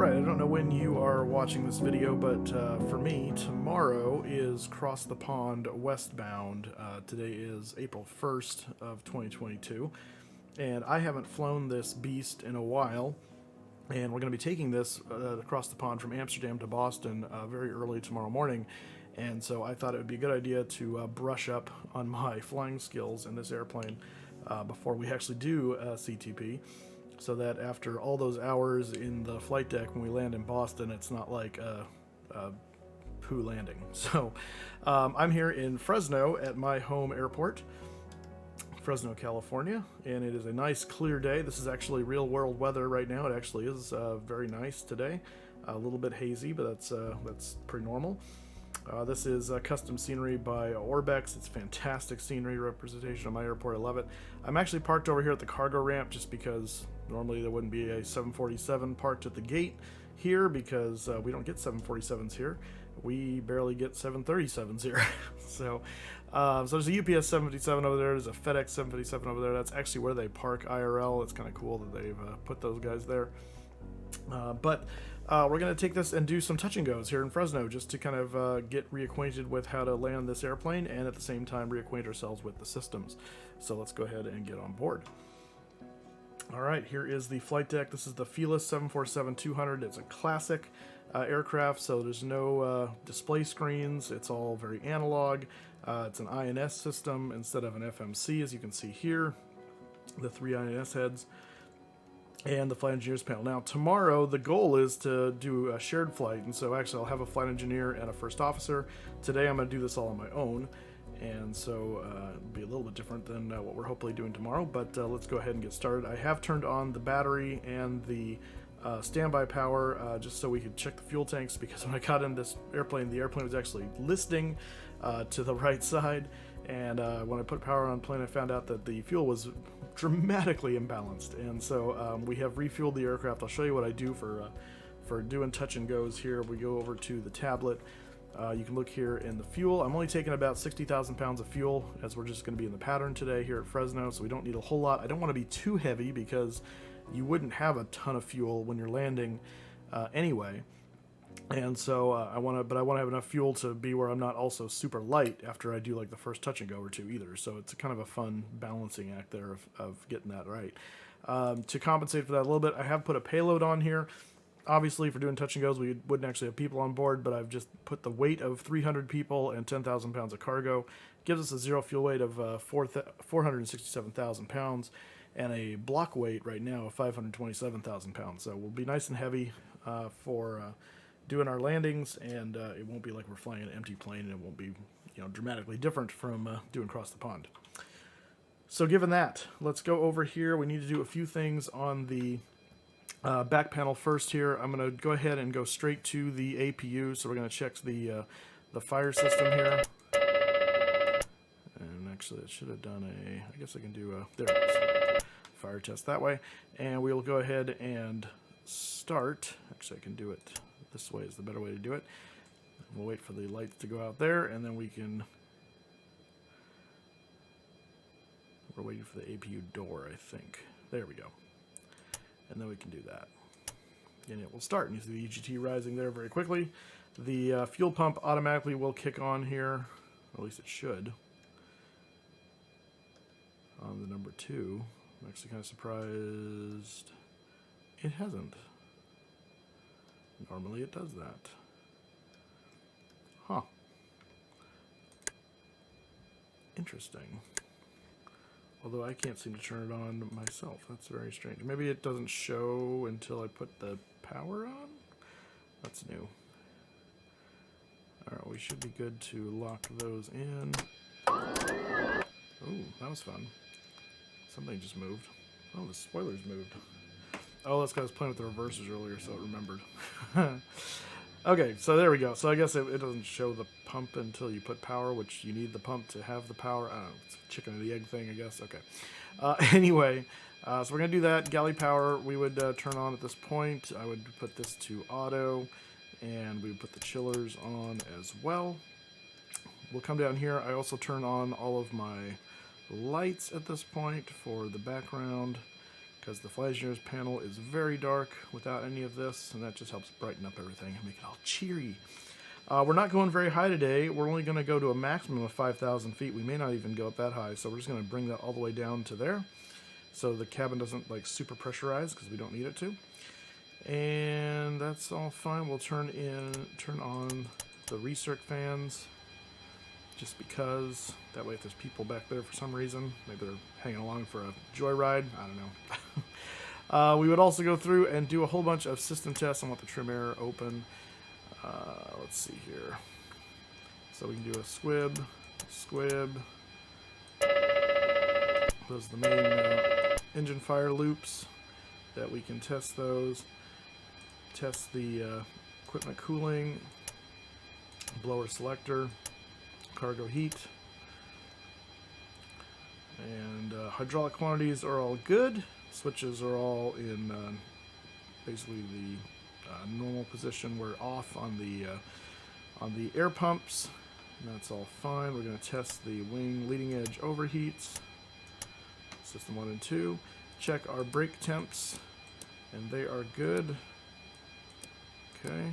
Alright, I don't know when you are watching this video, but for me, tomorrow is Cross the Pond westbound. Today is April 1st of 2022, and I haven't flown this beast in a while, and we're going to be taking this across the pond from Amsterdam to Boston very early tomorrow morning, and so I thought it would be a good idea to brush up on my flying skills in this airplane before we actually do CTP. So that after all those hours in the flight deck when we land in Boston, it's not like a poo landing. So I'm here in Fresno at my home airport, Fresno, California, and it is a nice clear day. This is actually real world weather right now. It actually is very nice today. A little bit hazy, but that's pretty normal. This is custom scenery by Orbex. It's fantastic scenery representation of my airport. I love it. I'm actually parked over here at the cargo ramp just because normally there wouldn't be a 747 parked at the gate here because we don't get 747s here. We barely get 737s here. So there's a UPS 757 over there. There's a FedEx 757 over there. That's actually where they park IRL. It's kind of cool that they've put those guys there. But we're going to take this and do some touch and goes here in Fresno just to kind of get reacquainted with how to land this airplane and at the same time reacquaint ourselves with the systems. So let's go ahead and get on board. Alright, here is the flight deck. This is the Felis 747-200. It's a classic aircraft, so there's no display screens. It's all very analog. It's an INS system instead of an FMC, as you can see here. The 3 INS heads and the flight engineers panel. Now tomorrow the goal is to do a shared flight, and so actually I'll have a flight engineer and a first officer. Today I'm going to do this all on my own, and so it'll be a little bit different than what we're hopefully doing tomorrow, but let's go ahead and get started. I have turned on the battery and the standby power just so we could check the fuel tanks, because when I got in this airplane, the airplane was actually listing to the right side, and when I put power on the plane I found out that the fuel was dramatically imbalanced, and so we have refueled the aircraft. I'll show you what I do for doing touch and goes here. We go over to the tablet. You can look here in the fuel. I'm only taking about 60,000 pounds of fuel, as we're just going to be in the pattern today here at Fresno, so we don't need a whole lot. I don't want to be too heavy because you wouldn't have a ton of fuel when you're landing anyway. And so I want to have enough fuel to be where I'm not also super light after I do like the first touch and go or two either. So it's kind of a fun balancing act there of getting that right. To compensate for that a little bit, I have put a payload on here. Obviously, for doing touch and goes, we wouldn't actually have people on board, but I've just put the weight of 300 people and 10,000 pounds of cargo. Gives us a zero fuel weight of 467,000 pounds and a block weight right now of 527,000 pounds. So we'll be nice and heavy for doing our landings, and it won't be like we're flying an empty plane, and it won't be dramatically different from doing across the pond. So given that, let's go over here. We need to do a few things on the back panel first here. I'm going to go ahead and go straight to the APU, so we're going to check the fire system here. And actually, it should have done I guess I can do there it is. Fire test that way. And we'll go ahead and start. Actually, I can do it this way is the better way to do it. We'll wait for the lights to go out there, and then we're waiting for the APU door, I think. There we go. And then we can do that. And it will start. And you see the EGT rising there very quickly. The fuel pump automatically will kick on here. Or at least it should. On the number 2. I'm actually kind of surprised it hasn't. Normally it does that. Huh. Interesting. Although I can't seem to turn it on myself. That's very strange. Maybe it doesn't show until I put the power on? That's new. Alright, we should be good to lock those in. Oh, that was fun. Something just moved. Oh, the spoilers moved. Oh, that's because I was playing with the reversers earlier, so it remembered. Okay, so there we go. So I guess it doesn't show the pump until you put power, which you need the pump to have the power. I don't know, it's a chicken and the egg thing, I guess. Okay. Anyway, so we're going to do that. Galley power we would turn on at this point. I would put this to auto, and we would put the chillers on as well. We'll come down here. I also turn on all of my lights at this point for the background because the flight engineer's panel is very dark without any of this, and that just helps brighten up everything and make it all cheery. We're not going very high today. We're only going to go to a maximum of 5,000 feet. We may not even go up that high, so we're just going to bring that all the way down to there, so the cabin doesn't like super pressurize, because we don't need it to. And that's all fine. We'll turn on the recirc fans, just because that way if there's people back there for some reason, maybe they're hanging along for a joyride, I don't know. We would also go through and do a whole bunch of system tests. I want the trim air open. Let's see here. So we can do a squib. Those are the main engine fire loops that we can test those. Test the equipment cooling, blower selector, cargo heat, and hydraulic quantities are all good. Switches are all in basically the normal position. We're off on the air pumps, and that's all fine. We're going to test the wing leading edge overheats, system 1 and 2. Check our brake temps, and they are good. Okay.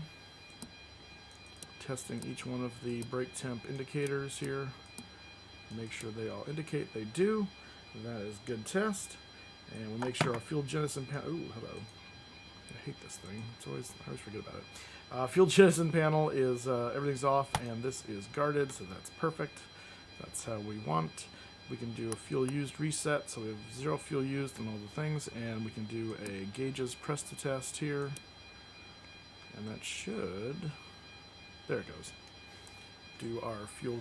Testing each one of the brake temp indicators here. Make sure they all indicate they do. That is good test. And we'll make sure our fuel jettison panel. Ooh, hello. I hate this thing. I always forget about it. Fuel jettison panel is everything's off, and this is guarded, so that's perfect. That's how we want. We can do a fuel used reset, so we have 0 fuel used and all the things, and we can do a gauges press to test here. And that should, there it goes, do our fuel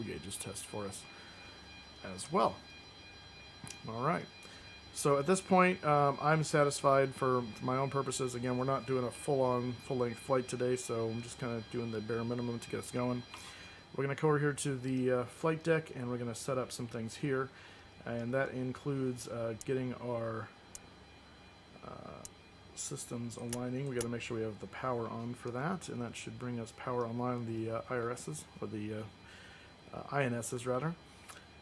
gauges test for us as well. All right. So at this point, I'm satisfied for my own purposes. Again, we're not doing a full-length flight today, so I'm just kind of doing the bare minimum to get us going. We're going to go over here to the flight deck, and we're going to set up some things here. And that includes getting our systems aligning. We got to make sure we have the power on for that, and that should bring us power online the IRSs, or the INSs rather.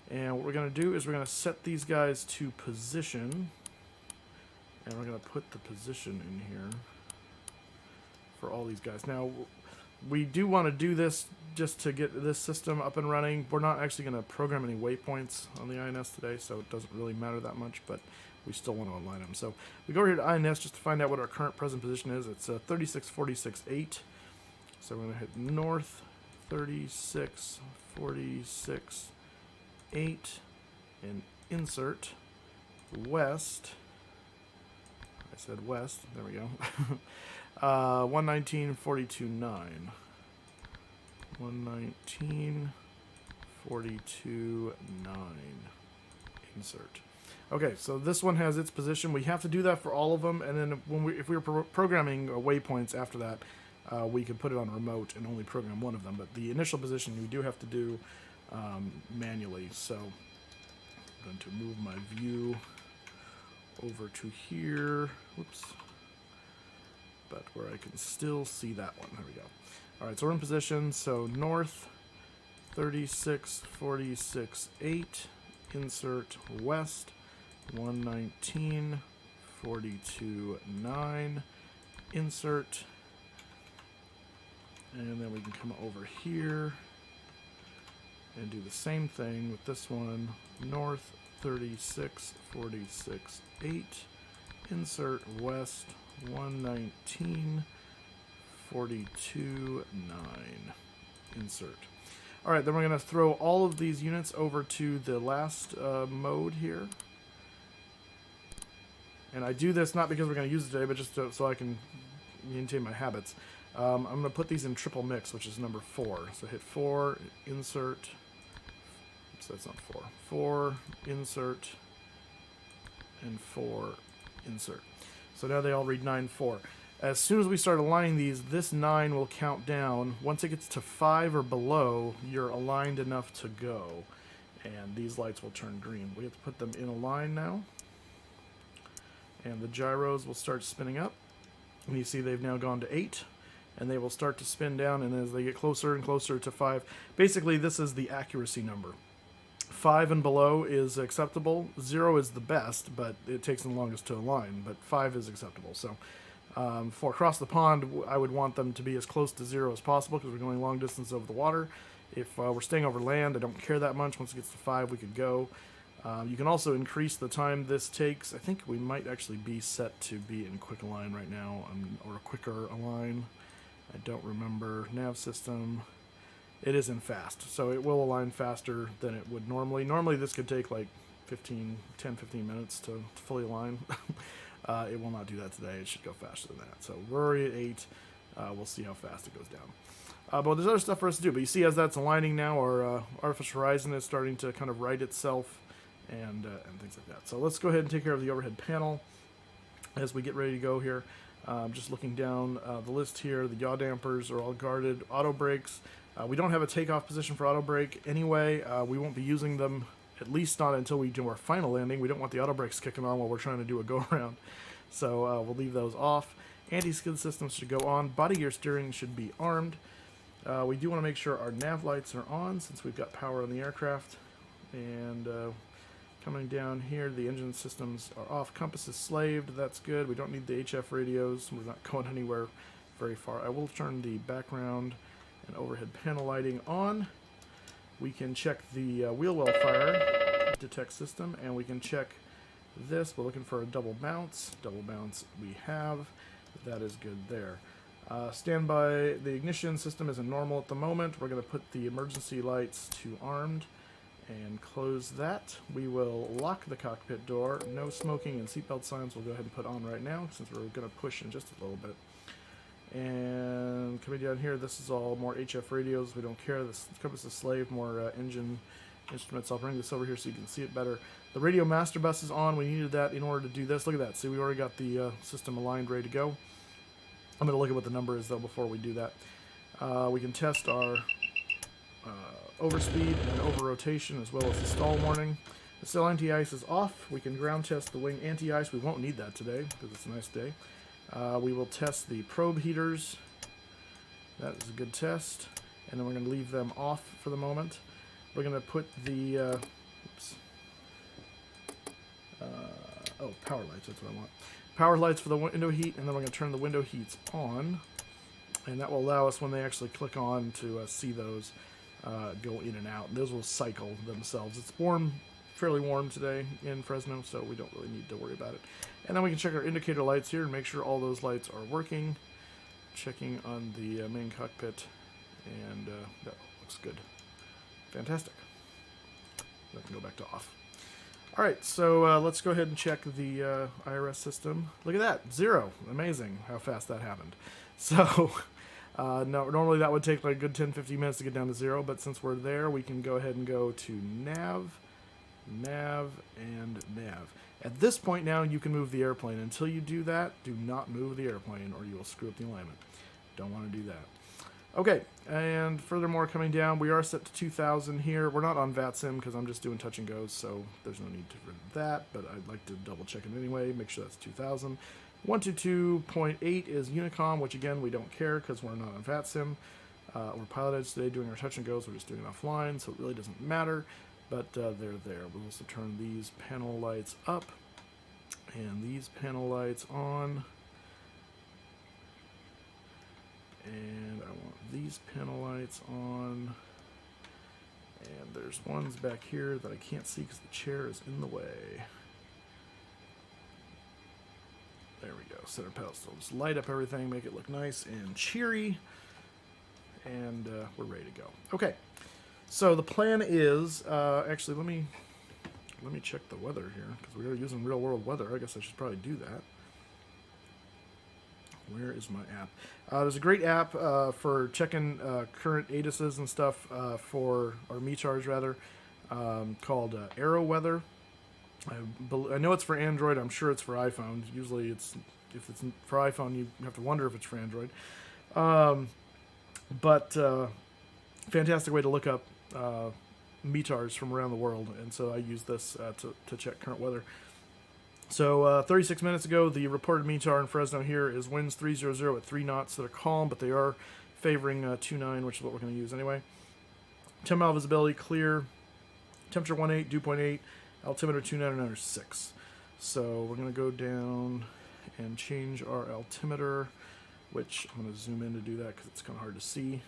And what we're going to do is we're going to set these guys to position, and we're going to put the position in here for all these guys. Now, we do want to do this just to get this system up and running. We're not actually going to program any waypoints on the INS today, so it doesn't really matter that much, but we still want to align them. So we go over here to INS just to find out what our current present position is. It's 3646.8. So we're going to hit north 3646.8 and insert west. I said west. There we go. 119.42.9. 119.42.9. Insert. Okay, so this one has its position. We have to do that for all of them, and then if we were programming waypoints after that, we could put it on remote and only program one of them. But the initial position we do have to do manually. So I'm going to move my view over to here. Whoops. But where I can still see that one. There we go. All right, so we're in position. So north 3646.8. Insert west 119.42.9. Insert, and then we can come over here and do the same thing with this one. North 3646.8. Insert west 119.42.9. Insert. All right, then we're going to throw all of these units over to the last mode here. And I do this not because we're going to use it today, but just so I can maintain my habits. I'm going to put these in triple mix, which is number 4. So hit 4, insert. Oops, that's not 4. 4, insert, and 4, insert. So now they all read 9-4. As soon as we start aligning these, this 9 will count down. Once it gets to 5 or below, you're aligned enough to go. And these lights will turn green. We have to put them in a line now. And the gyros will start spinning up. And you see they've now gone to 8. And they will start to spin down, and as they get closer and closer to 5, basically this is the accuracy number. 5 and below is acceptable. 0 is the best, but it takes the longest to align. But 5 is acceptable. So for across the pond, I would want them to be as close to 0 as possible because we're going long distance over the water. If we're staying over land, I don't care that much. Once it gets to 5, we could go. You can also increase the time this takes. I think we might actually be set to be in quick align right now, or a quicker align. I don't remember. Nav system. It is in fast, so it will align faster than it would normally. Normally this could take like 10, 15 minutes to fully align. It will not do that today. It should go faster than that. So we're already at 8. We'll see how fast it goes down. But there's other stuff for us to do. But you see as that's aligning now, our artificial horizon is starting to kind of right itself and things like that. So let's go ahead and take care of the overhead panel as we get ready to go here. Just looking down the list here, the yaw dampers are all guarded. Auto brakes. We don't have a takeoff position for auto brake anyway. We won't be using them, at least not until we do our final landing. We don't want the auto brakes kicking on while we're trying to do a go-around. So we'll leave those off. Anti-skid systems should go on. Body gear steering should be armed. We do want to make sure our nav lights are on since we've got power on the aircraft. And coming down here, the engine systems are off. Compass is slaved. That's good. We don't need the HF radios. We're not going anywhere very far. I will turn the background and overhead panel lighting on. We can check the wheel well fire detect system, and we can check this. We're looking for a double bounce. Double bounce we have. That is good there. Standby. The ignition system is in normal at the moment. We're going to put the emergency lights to armed and close that. We will lock the cockpit door. No smoking and seatbelt signs we'll go ahead and put on right now since we're going to push in just a little bit. And coming down here, this is all more HF radios. We don't care. This compass is slave, more engine instruments. I'll bring this over here so you can see it better. The radio master bus is on. We needed that in order to do this. Look at that. See, we already got the system aligned, ready to go. I'm going to look at what the number is, though, before we do that. We can test our overspeed and over-rotation, as well as the stall warning. The sail anti-ice is off. We can ground test the wing anti-ice. We won't need that today, because it's a nice day. We will test the probe heaters. That is a good test. And then we're going to leave them off for the moment. We're going to put the... power lights, that's what I want. Power lights for the window heat, and then we're going to turn the window heats on. And that will allow us, when they actually click on, to see those go in and out. And those will cycle themselves. It's warm, fairly warm today in Fresno, so we don't really need to worry about it. And then we can check our indicator lights here and make sure all those lights are working. Checking on the main cockpit, and that looks good. Fantastic. That can go back to off. Alright, so let's go ahead and check the IRS system. Look at that, 0. Amazing how fast that happened. So, no, normally that would take like a good 10-15 minutes to get down to 0, but since we're there, we can go ahead and go to nav, and nav. At this point now, you can move the airplane. Until you do that, do not move the airplane or you will screw up the alignment. Don't want to do that. Okay, and furthermore, coming down, we are set to 2,000 here. We're not on VATSIM because I'm just doing touch and goes, so there's no need for that, but I'd like to double check it anyway, make sure that's 2,000. 122.8 is Unicom, which again, we don't care because we're not on VATSIM. We're pilot edge today doing our touch and goes. We're just doing it offline, so it really doesn't matter, but they're there. We'll also turn these panel lights up and these panel lights on. And I want these panel lights on. And there's ones back here that I can't see because the chair is in the way. There we go. Center pedestal. Just light up everything, make it look nice and cheery. And we're ready to go. Okay. So the plan is, actually, let me check the weather here because we are using real world weather. I guess I should probably do that. Where is my app? There's a great app for checking current ATISs and stuff for, or METARs rather, called Aero Weather. I know it's for Android. I'm sure it's for iPhone. Usually if it's for iPhone, you have to wonder if it's for Android. But fantastic way to look up METARs from around the world. And so I use this to check current weather. So 36 minutes ago, the reported METAR in Fresno here is winds 300 at 3 knots that are calm, but they are favoring 29, which is what we're going to use anyway. 10-mile visibility, clear. temperature 1.8, dew point 8, altimeter 299.6. So we're going to go down and change our altimeter, which I'm going to zoom in to do that because it's kind of hard to see.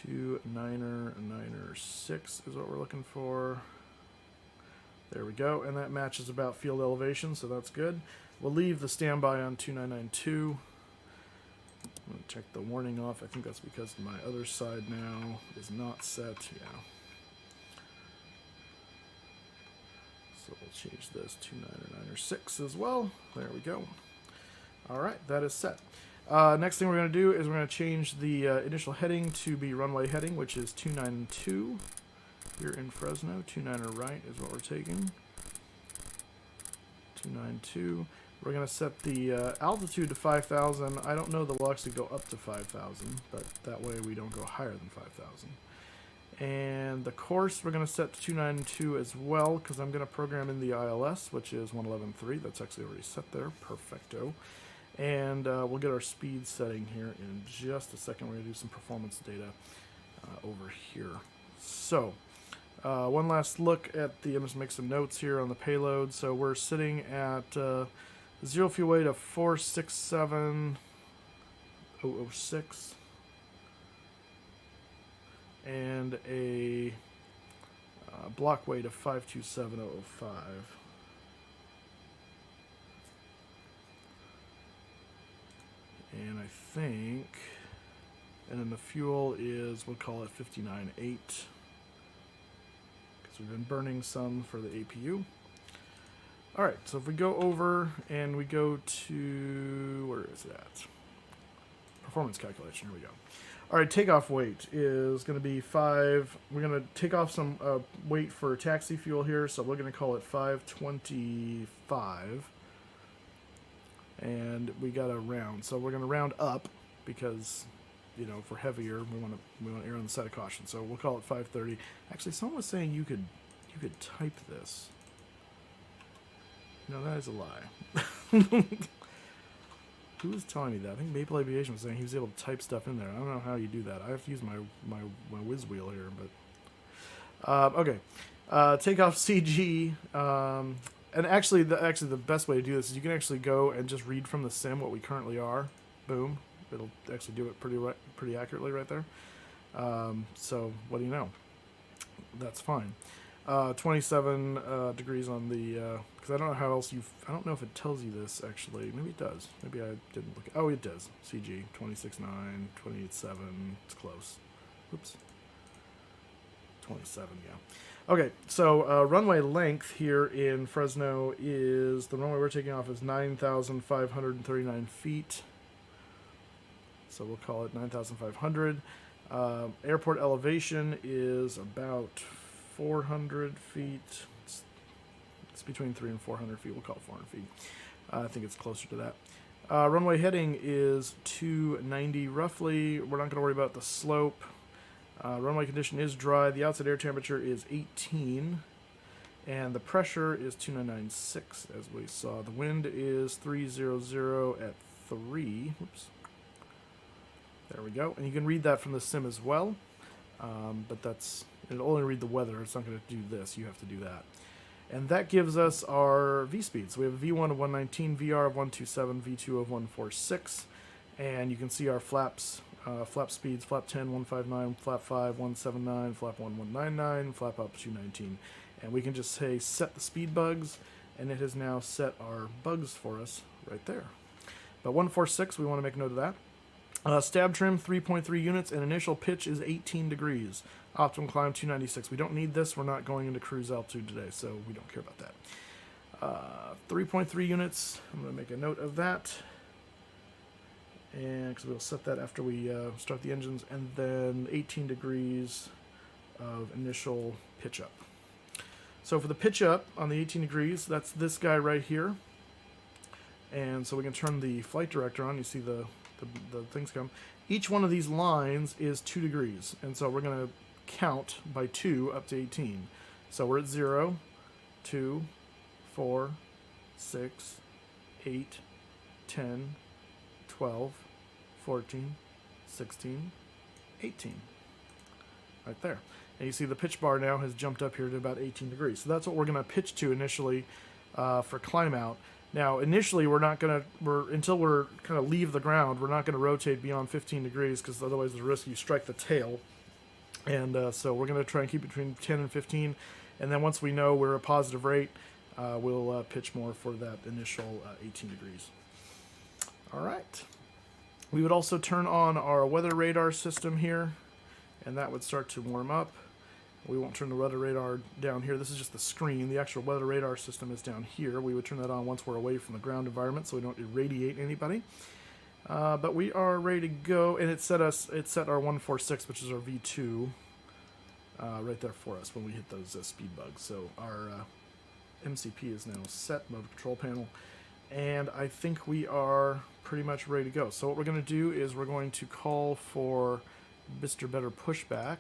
299.6 is what we're looking for. There we go, and that matches about field elevation, so that's good. We'll leave the standby on 2992. I'm going to check the warning off. I think that's because my other side now is not set. Yeah. So we'll change this to 299.6 as well. There we go. All right, that is set. Next thing we're going to do is we're going to change the initial heading to be runway heading, which is 292 here in Fresno. 29 right is what we're taking. 292. We're going to set the altitude to 5,000. I don't know that we'll actually go up to 5,000, but that way we don't go higher than 5,000. And the course we're going to set to 292 as well, because I'm going to program in the ILS, which is 111.3. That's actually already set there. Perfecto. And we'll get our speed setting here in just a second. We're going to do some performance data over here. So, one last look at the, I'm just make some notes here on the payload. So we're sitting at 0 fuel weight of 467,006 and a block weight of 527,005. And I think, and then the fuel is, we'll call it 59.8, because we've been burning some for the APU. All right, so if we go over and we go to, where is that? Performance calculation, here we go. All right, takeoff weight is going to be 5. We're going to take off some weight for taxi fuel here, so we're going to call it 525. And we got to round, so we're going to round up because, you know, if we're heavier, we want to err on the side of caution. So we'll call it 530. Actually, someone was saying you could type this. No, that is a lie. Who was telling me that? I think Maple Aviation was saying he was able to type stuff in there. I don't know how you do that. I have to use my whiz wheel here, but okay. Takeoff CG. And actually, the best way to do this is you can actually go and just read from the sim what we currently are. Boom. It'll actually do it pretty accurately right there. So what do you know? That's fine. 27 degrees on the, because I don't know how else I don't know if it tells you this actually. Maybe it does. Maybe I didn't look. Oh, it does. CG 26.9, 28.7. It's close. Oops. 27, yeah. Okay, so runway length here in Fresno is, the runway we're taking off is 9,539 feet. So we'll call it 9,500. Airport elevation is about 400 feet. It's between 300 and 400 feet. We'll call it 400 feet. I think it's closer to that. Runway heading is 290 roughly. We're not going to worry about the slope. Runway condition is dry. The outside air temperature is 18. And the pressure is 299.6, as we saw. The wind is 300 at 3. Oops. There we go. And you can read that from the sim as well. But it'll only read the weather. It's not going to do this. You have to do that. And that gives us our V-speed. So we have a V1 of 119, VR of 127, V2 of 146. And you can see our flaps. Flap speeds, flap 10, 159, flap 5, 179, flap 1, 199, flap up 219. And we can just say set the speed bugs, and it has now set our bugs for us right there. But 146, we want to make note of that. Stab trim, 3.3 units, and initial pitch is 18 degrees. Optimum climb, 296. We don't need this. We're not going into cruise altitude today, so we don't care about that. 3.3 units. I'm going to make a note of that. And because we'll set that after we start the engines, and then 18 degrees of initial pitch up. So for the pitch up on the 18 degrees, that's this guy right here. And so we can turn the flight director on. You see the things come. Each one of these lines is 2 degrees, and so we're going to count by 2 up to 18. So we're at 0, 2, 4, 6, 8, 10, 12, 14, 16, 18. Right there. And you see the pitch bar now has jumped up here to about 18 degrees. So that's what we're going to pitch to initially for climb out. Now, initially, until we're kind of leave the ground, we're not going to rotate beyond 15 degrees because otherwise there's a risk you strike the tail. And so we're going to try and keep between 10 and 15. And then once we know we're a positive rate, we'll pitch more for that initial 18 degrees. All right. We would also turn on our weather radar system here, and that would start to warm up. We won't turn the weather radar down here. This is just the screen. The actual weather radar system is down here. We would turn that on once we're away from the ground environment so we don't irradiate anybody. But we are ready to go, and it set our 146, which is our V2, right there for us when we hit those speed bugs. So our MCP is now set, motor control panel, and I think we are pretty much ready to go. So what we're going to do is we're going to call for Mr. Better Pushback,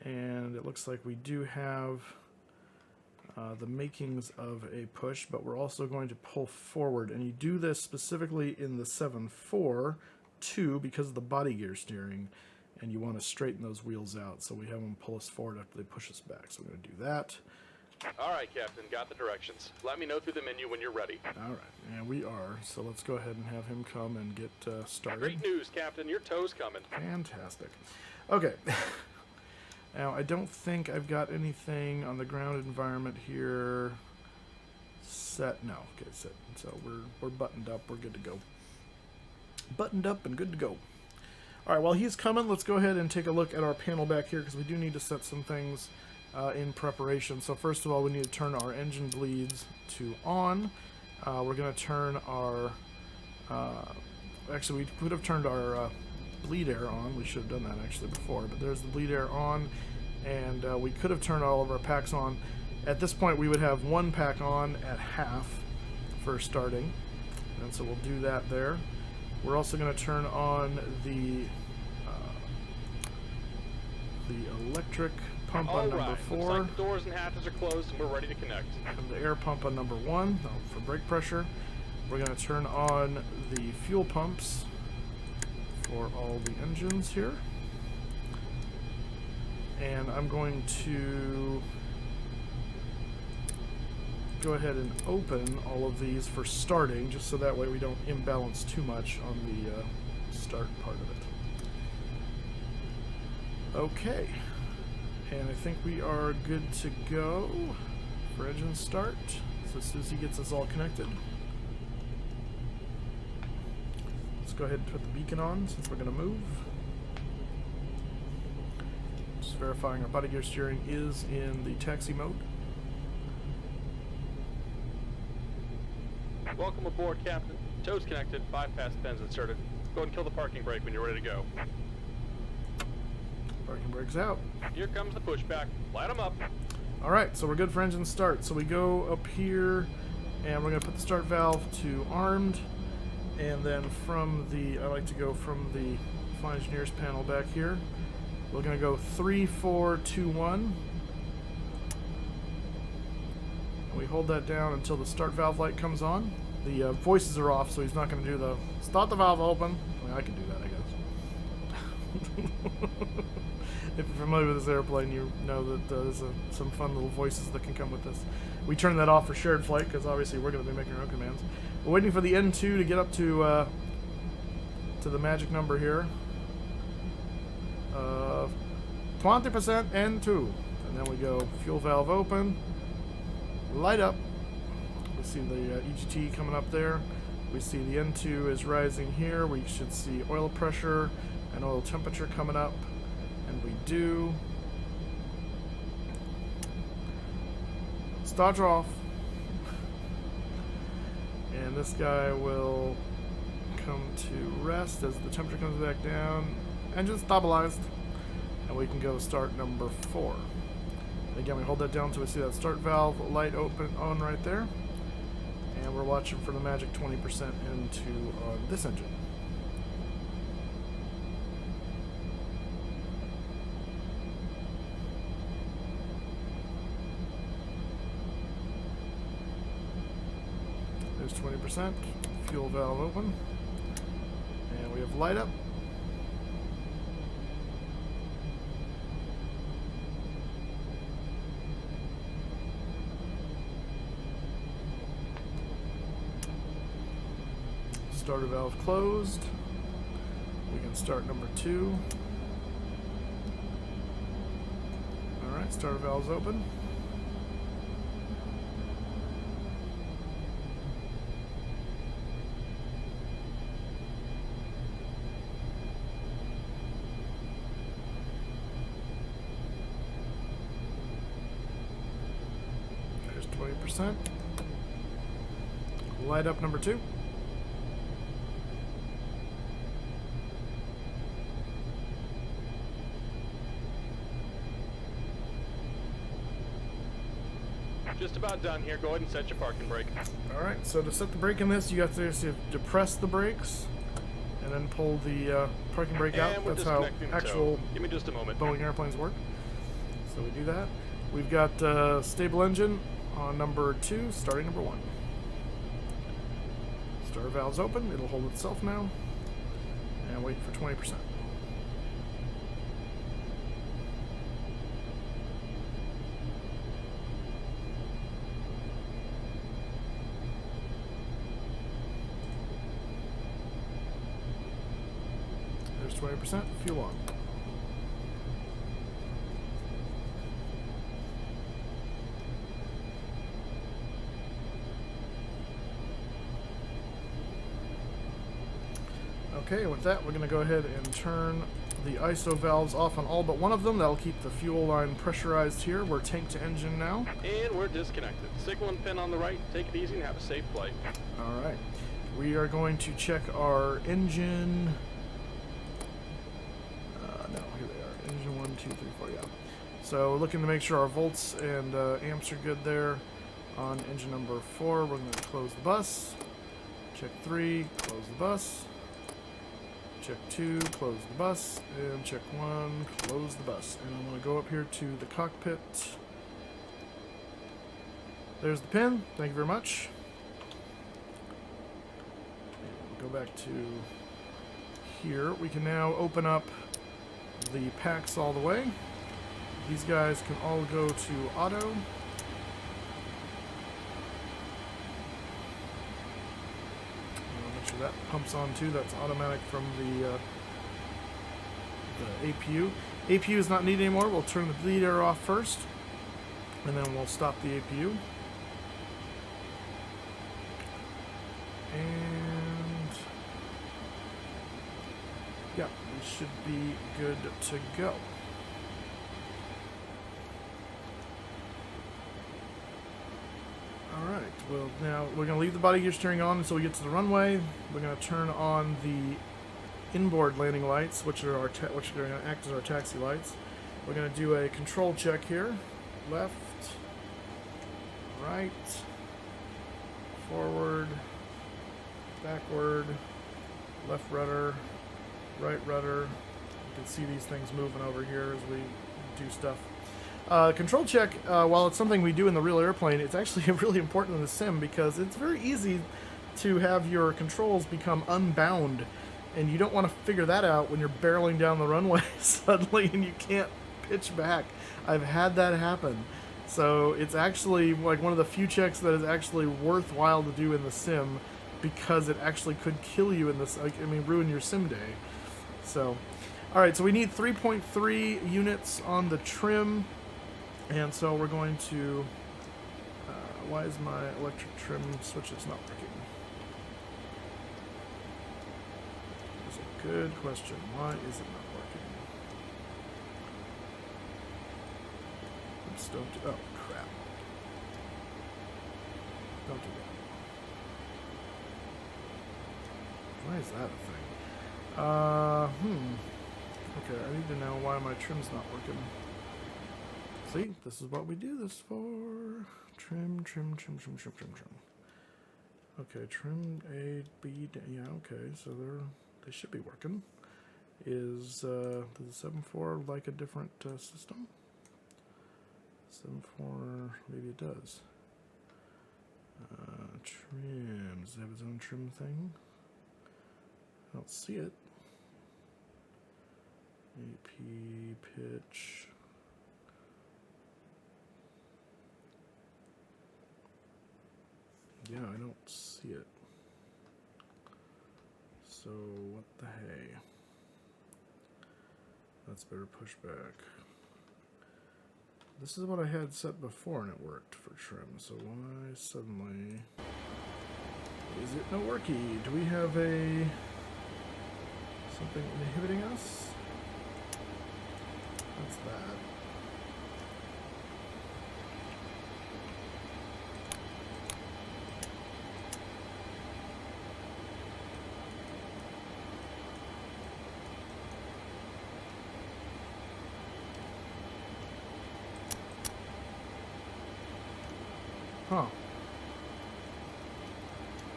and it looks like we do have the makings of a push, but we're also going to pull forward, and you do this specifically in the 7.4.2 because of the body gear steering, and you want to straighten those wheels out, so we have them pull us forward after they push us back. So we're going to do that. All right, Captain, got the directions. Let me know through the menu when you're ready. All right, and we are. So let's go ahead and have him come and get started. Great news, Captain. Your tow's coming. Fantastic. Okay. Now, I don't think I've got anything on the ground environment here set. No, okay, set. So we're buttoned up. We're good to go. Buttoned up and good to go. All right, while he's coming, let's go ahead and take a look at our panel back here because we do need to set some things in preparation. So first of all, we need to turn our engine bleeds to on. We're going to turn our... actually, we could have turned our bleed air on. We should have done that actually before, but there's the bleed air on, and we could have turned all of our packs on. At this point, we would have one pack on at half for starting, and so we'll do that there. We're also going to turn on the electric pump on number 4. Looks like the doors and hatches are closed and we're ready to connect. And the air pump on number 1 for brake pressure. We're going to turn on the fuel pumps for all the engines here. And I'm going to go ahead and open all of these for starting, just so that way we don't imbalance too much on the start part of it. Okay, and I think we are good to go for engine start. So Susie gets us all connected. Let's go ahead and put the beacon on since we're going to move. Just verifying our body gear steering is in the taxi mode. Welcome aboard, Captain. Tow's connected, bypass pins inserted. Go ahead and kill the parking brake when you're ready to go. Parking brake's out. Here comes the pushback. Light them up. Alright, so we're good for engine start. So we go up here, and we're going to put the start valve to armed, and then from the, I like to go from the Flying Engineers panel back here. We're going to go 3, 4, 2, 1. And we hold that down until the start valve light comes on. The voices are off, so he's not going to do the start the valve open. I mean, I can do that, I guess. If you're familiar with this airplane, you know that there's some fun little voices that can come with this. We turn that off for shared flight because obviously we're going to be making our own commands. We're waiting for the N2 to get up to the magic number here. 20% N2. And then we go fuel valve open, light up. We see the EGT coming up there. We see the N2 is rising here. We should see oil pressure and oil temperature coming up. And we do. Starter off. And this guy will come to rest as the temperature comes back down. Engine stabilized. And we can go start number 4. Again, we hold that down until we see that start valve light open on right there. And we're watching for the magic 20% into on this engine. There's 20%. Fuel valve open. And we have light up. Starter valve closed. We can start number 2. Alright, starter valve's open. There's 20%. Light up number 2. Just about done here. Go ahead and set your parking brake. Alright, so to set the brake in this, you have to depress the brakes and then pull the parking brake out. That's how actual Give me just a moment. Boeing airplanes work. So we do that. We've got stable engine on number 2, starting number 1. Starter valve's open. It'll hold itself now. And wait for 20%. There's 20%. Fuel on. Okay, with that, we're going to go ahead and turn the ISO valves off on all but one of them. That'll keep the fuel line pressurized here. We're tank to engine now. And we're disconnected. Signal and pin on the right. Take it easy and have a safe flight. All right. We are going to check our engine. No, here they are. Engine 1, 2, 3, 4, yeah. So we're looking to make sure our volts and amps are good there. On engine number 4, we're going to close the bus. Check 3, close the bus. Check 2, close the bus, and check 1, close the bus. And I'm going to go up here to the cockpit. There's the pin. Thank you very much. And we'll go back to here. We can now open up the packs all the way. These guys can all go to auto. That pumps on too. That's automatic from the APU. APU is not needed anymore. We'll turn the bleed air off first, and then we'll stop the APU. And yeah, we should be good to go. Alright, well now we're going to leave the body gear steering on until we get to the runway. We're going to turn on the inboard landing lights, which are going to act as our taxi lights. We're going to do a control check here. Left, right, forward, backward, left rudder, right rudder. You can see these things moving over here as we do stuff. Control check, while it's something we do in the real airplane, it's actually really important in the sim because it's very easy to have your controls become unbound, and you don't want to figure that out when you're barreling down the runway suddenly and you can't pitch back. I've had that happen. So it's actually like one of the few checks that is actually worthwhile to do in the sim because it actually could kill you in this, ruin your sim day. So, alright, so we need 3.3 units on the trim. And so we're going to, why is my electric trim switches not working? That's a good question. Why is it not working? Oops, don't do, oh crap. Don't do that. Why is that a thing? Okay, I need to know why my trim's not working. See, this is what we do this for. Trim, trim, trim, trim, trim, trim, trim. Okay, trim A, B, D, yeah, okay, so they should be working. Does the 7.4 like a different system? 7.4, maybe it does. Trim, does it have its own trim thing? I don't see it. AP, pitch. Yeah, I don't see it. So, what the hey? That's better pushback. This is what I had set before and it worked for trim, so why suddenly is it no worky? Do we have something inhibiting us? That's bad. Huh.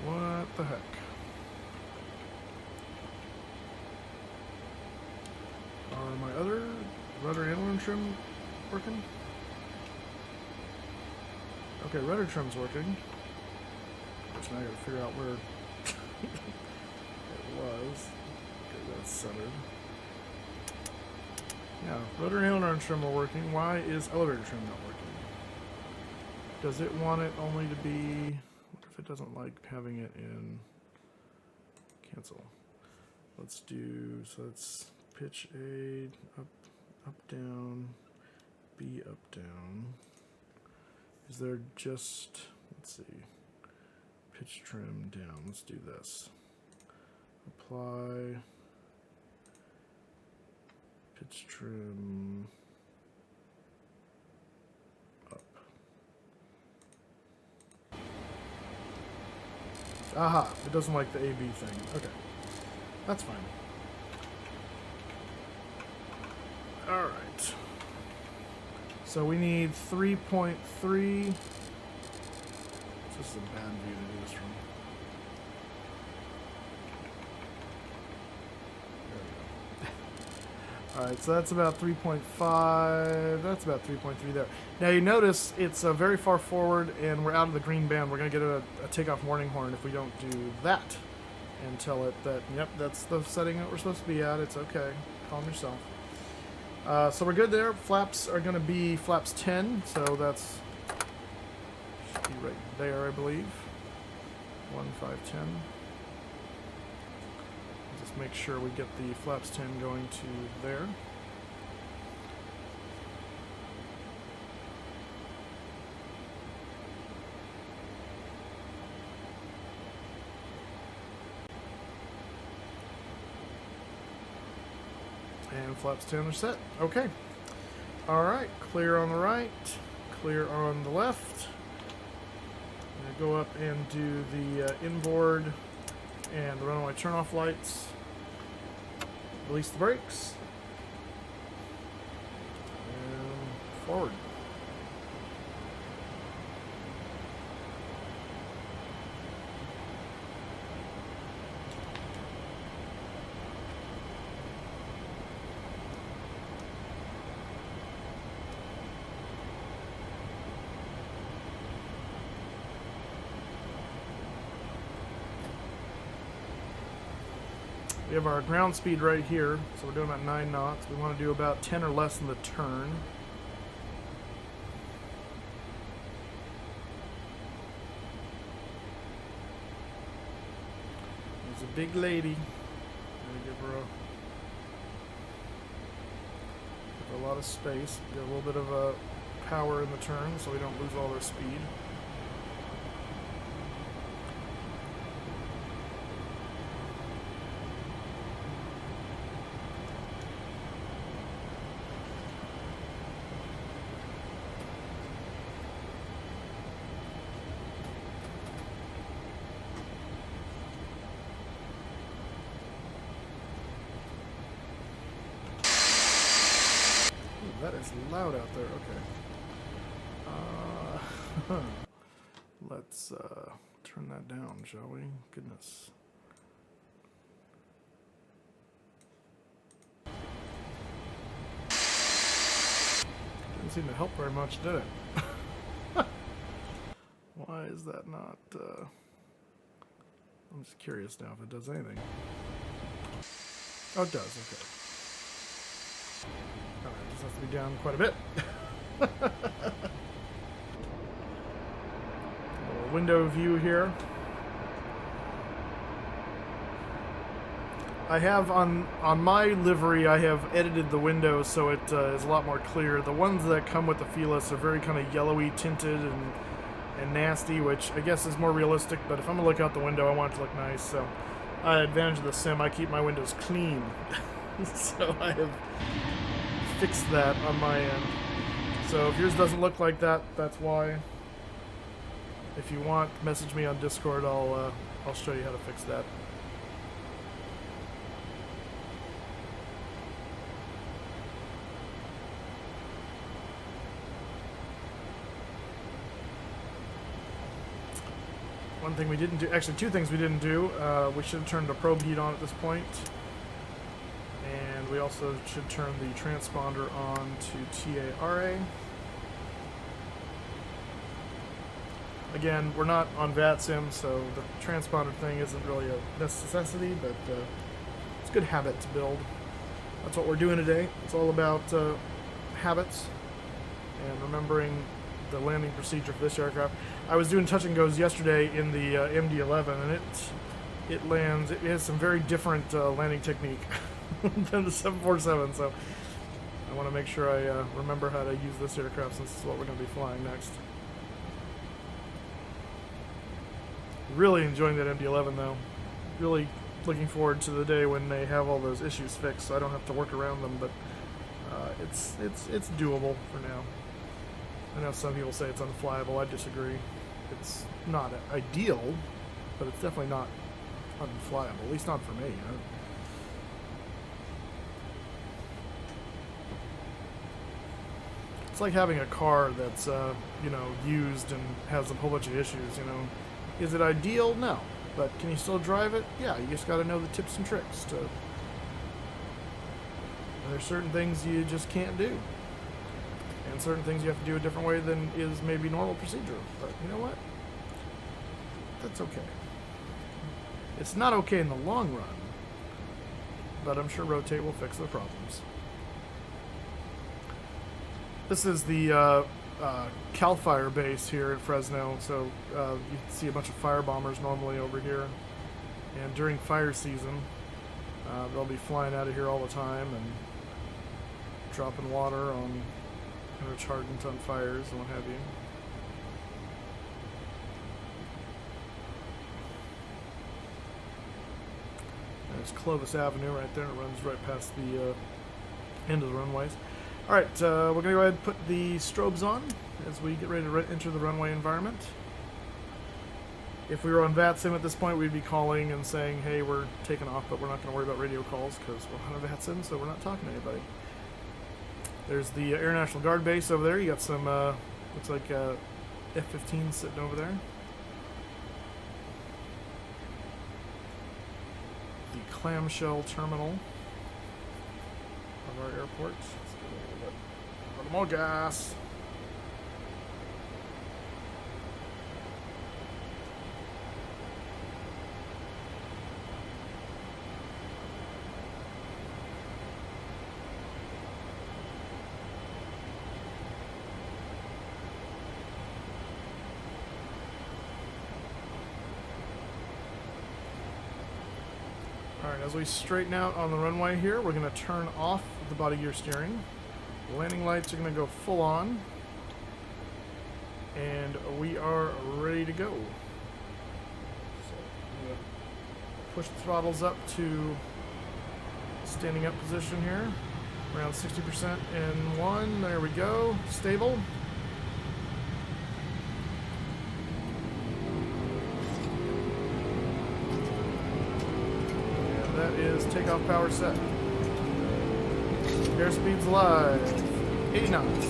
What the heck? Are my other rudder aileron trim working? Okay, rudder trim's working. Which now I gotta figure out where it was. Okay, that's centered. Yeah, rudder and aileron trim are working. Why is elevator trim not working? Does it want it only to be... What if it doesn't like having it in... Cancel. Let's do... So it's pitch A, up, down, B, up, down. Is there just... Let's see. Pitch trim down. Let's do this. Apply. Pitch trim... Aha, it doesn't like the AB thing. Okay, that's fine. Alright. So we need 3.3. It's just a bad view to do this from. There we go. Alright, so that's about 3.5. That's about 3.3 there. Now you notice it's very far forward and we're out of the green band. We're going to get a takeoff warning horn if we don't do that. And tell it that, yep, that's the setting that we're supposed to be at. It's okay. Calm yourself. So we're good there. Flaps are going to be flaps 10. So that's should be right there, I believe. 1, 5, 10. Just make sure we get the flaps 10 going to there. And flaps 10 are set. Okay. Alright, clear on the right, clear on the left. I'm going to go up and do the inboard and the runway turn-off lights. Release the brakes. And forward. We have our ground speed right here, so we're doing about 9 knots. We want to do about 10 or less in the turn. There's a big lady. I'm going to give her a lot of space. Get a little bit of power in the turn so we don't lose all our speed. That is loud out there. Okay. Let's turn that down, shall we? Goodness. Didn't seem to help very much, did it? Why is that not... I'm just curious now if it does anything. Oh, it does. Okay. Alright, this has to be down quite a bit. A window view here. I have on my livery, I have edited the windows so it is a lot more clear. The ones that come with the Felis are very kind of yellowy tinted and nasty, which I guess is more realistic, but if I'm going to look out the window, I want it to look nice. So, advantage of the sim, I keep my windows clean. So I have fixed that on my end. So if yours doesn't look like that, that's why. If you want, message me on Discord. I'll show you how to fix that. One thing we didn't do, actually two things we didn't do. We should have turned the probe heat on at this point. And we also should turn the transponder on to TARA. Again, we're not on VATSIM, so the transponder thing isn't really a necessity, but it's a good habit to build. That's what we're doing today. It's all about habits and remembering the landing procedure for this aircraft. I was doing touch and goes yesterday in the MD-11, and it lands. It has some very different landing technique than the 747. So I want to make sure I remember how to use this aircraft since it's what we're going to be flying next. Really enjoying that MD-11 though. Really looking forward to the day when they have all those issues fixed, so I don't have to work around them. But it's doable for now. I know some people say it's unflyable. I disagree. It's not ideal, but it's definitely not unflyable. At least not for me. It's like having a car that's used and has a whole bunch of issues. Is it ideal? No. But can you still drive it? Yeah. You just got to know the tips and tricks. There's certain things you just can't do. And certain things you have to do a different way than is maybe normal procedure. But you know what? That's okay. It's not okay in the long run, but I'm sure Rotate will fix the problems. This is the CAL FIRE base here in Fresno, so you see a bunch of fire bombers normally over here. And during fire season, they'll be flying out of here all the time and dropping water on retardant on fires and what have you. There's Clovis Avenue right there. It runs right past the end of the runways. Alright, we're going to go ahead and put the strobes on as we get ready to enter the runway environment. If we were on VATSIM at this point, we'd be calling and saying, hey, we're taking off, but we're not going to worry about radio calls because we're on VATSIM, so we're not talking to anybody. There's the Air National Guard base over there. You got some, looks like F-15 sitting over there. The clamshell terminal of our airport. Let's get a little more gas. Alright, as we straighten out on the runway here, we're going to turn off the body gear steering. The landing lights are going to go full on. And we are ready to go. So I'm going to push the throttles up to standing up position here. Around 60% in one. There we go. Stable. That is takeoff power set. Airspeed's live. 80 knots.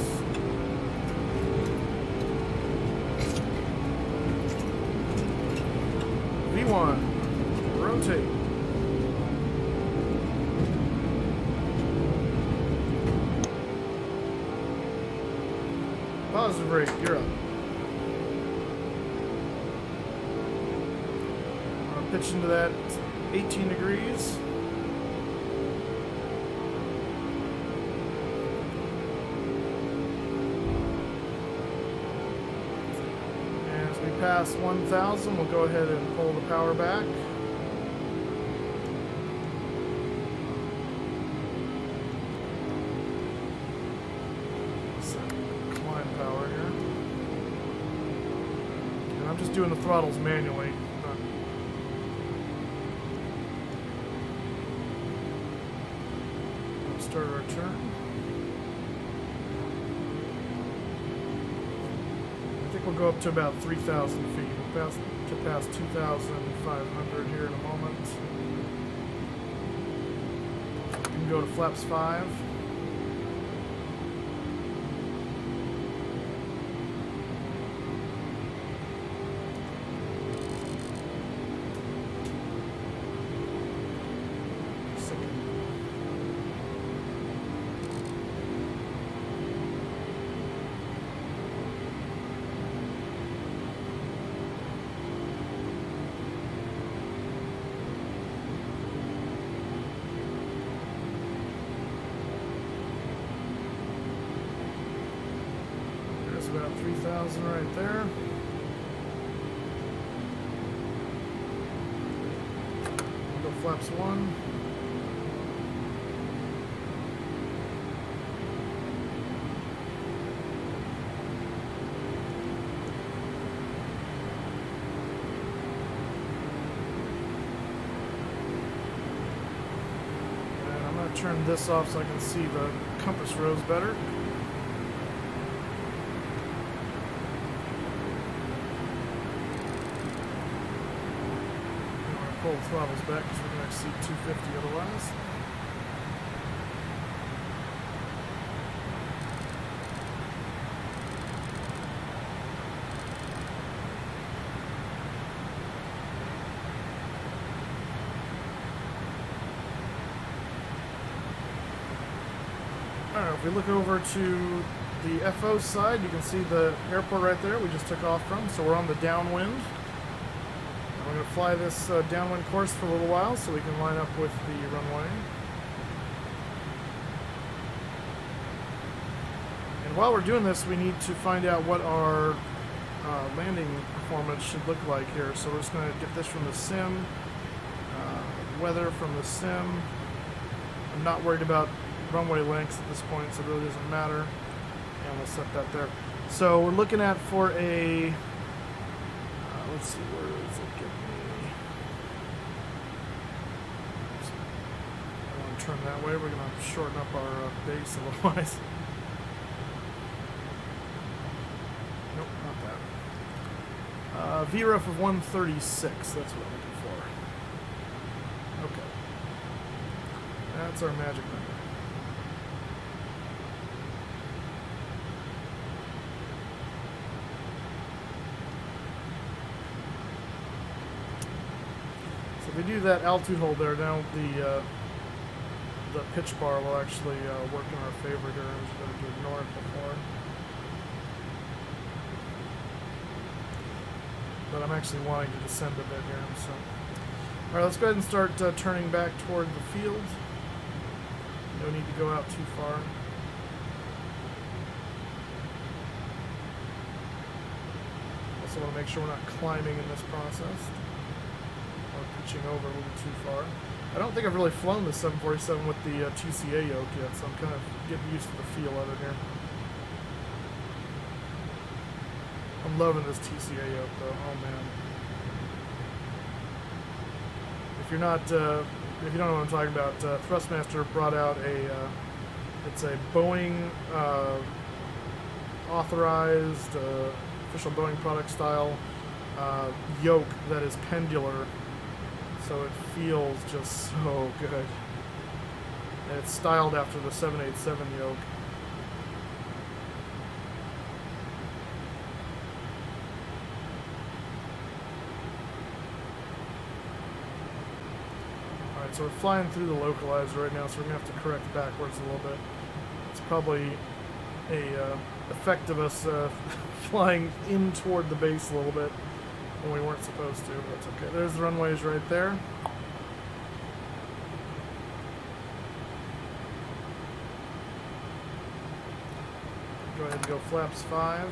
V1. Rotate. Positive rate. You're up. I'll pitch into that 18 degrees. As we pass 1,000, we'll go ahead and pull the power back. just doing the throttles manually. Start our turn. I think we'll go up to about 3,000 feet. We'll pass 2,500 here in a moment. We can go to flaps 5. About 3,000 right there. We'll go flaps 1. And I'm going to turn this off so I can see the compass rose better. Pull the throttles back because we're going to exceed 250 otherwise. Alright, if we look over to the FO side, you can see the airport right there we just took off from, so we're on the downwind. We're going to fly this downwind course for a little while so we can line up with the runway. And while we're doing this, we need to find out what our landing performance should look like here. So we're just going to get this from the sim, weather from the sim. I'm not worried about runway lengths at this point, so it really doesn't matter. And we'll set that there. So we're looking at for a... let's see, where does it get me? I want to turn that way. We're going to shorten up our base otherwise. Nope, not that. VREF of 136, that's what I'm looking for. Okay. That's our magic number. If we do that altitude hold there, now the pitch bar will actually work in our favor here. I was going to ignore it before. But I'm actually wanting to descend a bit here. So, all right, let's go ahead and start turning back toward the field. No need to go out too far. Also want to make sure we're not climbing in this process. Pitching over a little too far. I don't think I've really flown the 747 with the TCA yoke yet, so I'm kind of getting used to the feel of it here. I'm loving this TCA yoke though. Oh man! If you're not, if you don't know what I'm talking about, Thrustmaster brought out it's a Boeing authorized official Boeing product style yoke that is pendular. So it feels just so good. And it's styled after the 787 yoke. Alright, so we're flying through the localizer right now, so we're going to have to correct backwards a little bit. It's probably a effect of us flying in toward the base a little bit when we weren't supposed to, but that's okay. There's the runways right there. Go ahead and go flaps 5.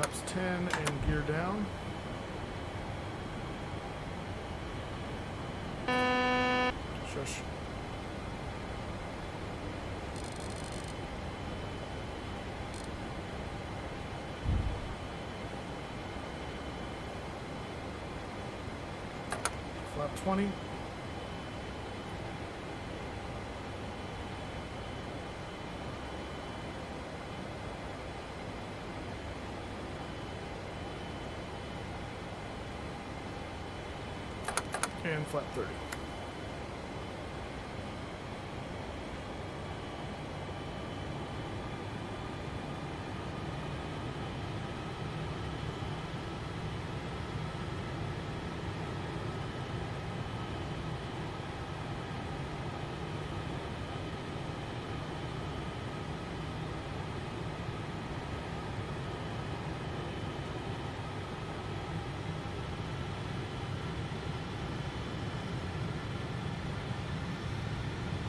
Flaps 10 and gear down. Shush. Flap 20. And flap 30.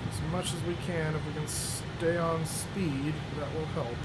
As much as we can, if we can stay on speed, that will help.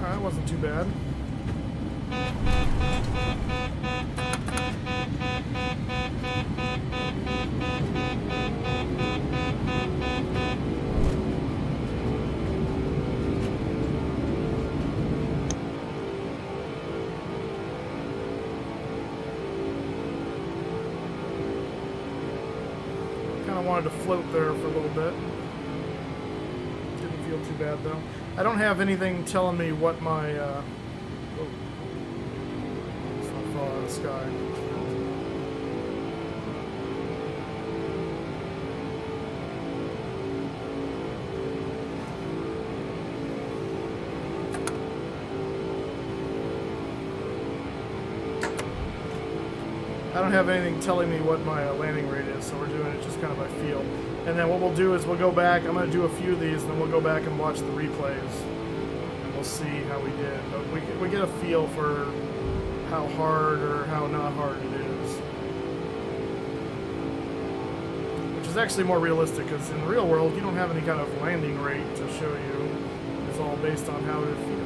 That wasn't too bad. Kind of wanted to float there for a little bit. Didn't feel too bad though. I don't have anything telling me what my, oh, it's not fall out of the sky. I don't have anything telling me what my landing rate is, so we're doing it just kind of by feel. And then what we'll do is we'll go back, I'm going to do a few of these, and then we'll go back and watch the replays. And we'll see how we did. But we get a feel for how hard or how not hard it is. Which is actually more realistic, because in the real world, you don't have any kind of landing rate to show you. It's all based on how it feels.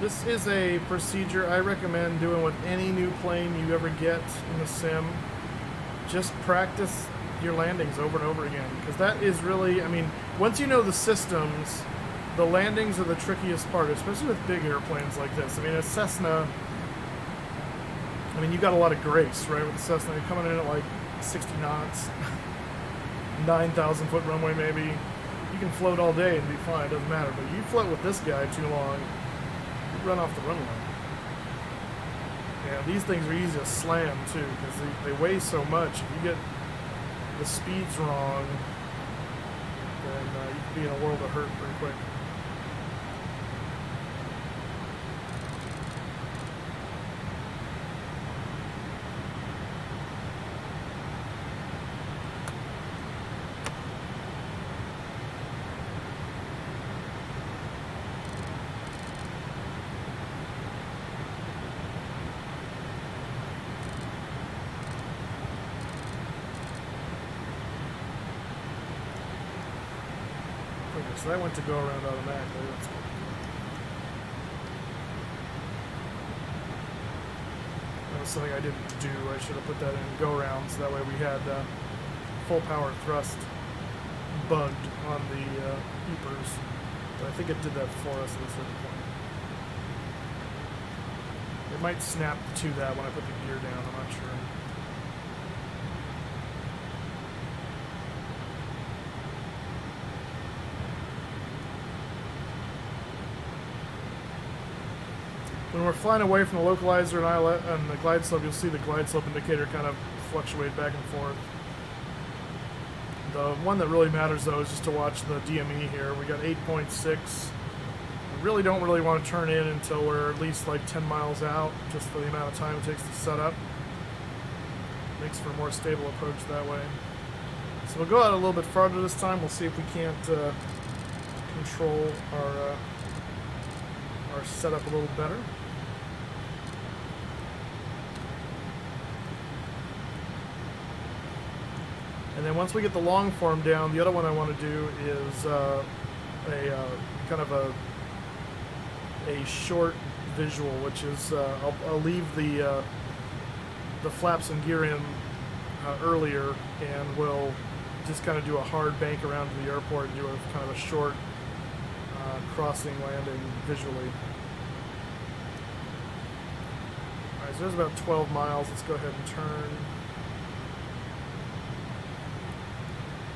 This is a procedure I recommend doing with any new plane you ever get in the sim. Just practice your landings over and over again, because that is really, I mean, once you know the systems, the landings are the trickiest part, especially with big airplanes like this. I mean, a Cessna, I mean, you got a lot of grace, right, with the Cessna. You're coming in at like 60 knots, 9,000 foot runway maybe. You can float all day and be fine, it doesn't matter. But you float with this guy too long, run off the runway. Yeah, these things are easy to slam too, because they weigh so much. If you get the speeds wrong, then you could be in a world of hurt pretty quick. So that went to go around automatically. That's good. That was something I didn't do. I should have put that in go around so that way we had full power thrust bugged on the beepers. But I think it did that for us at a certain point. It might snap to that when I put the gear down, I'm not sure. When we're flying away from the localizer and the glide slope, you'll see the glide slope indicator kind of fluctuate back and forth. The one that really matters, though, is just to watch the DME here. We got 8.6. We really don't want to turn in until we're at least like 10 miles out, just for the amount of time it takes to set up. Makes for a more stable approach that way. So we'll go out a little bit farther this time. We'll see if we can't control our setup a little better. And then once we get the long form down, the other one I want to do is kind of a short visual, which is I'll leave the flaps and gear in earlier, and we'll just kind of do a hard bank around to the airport and do a kind of a short crossing landing visually. Alright, so there's about 12 miles. Let's go ahead and turn.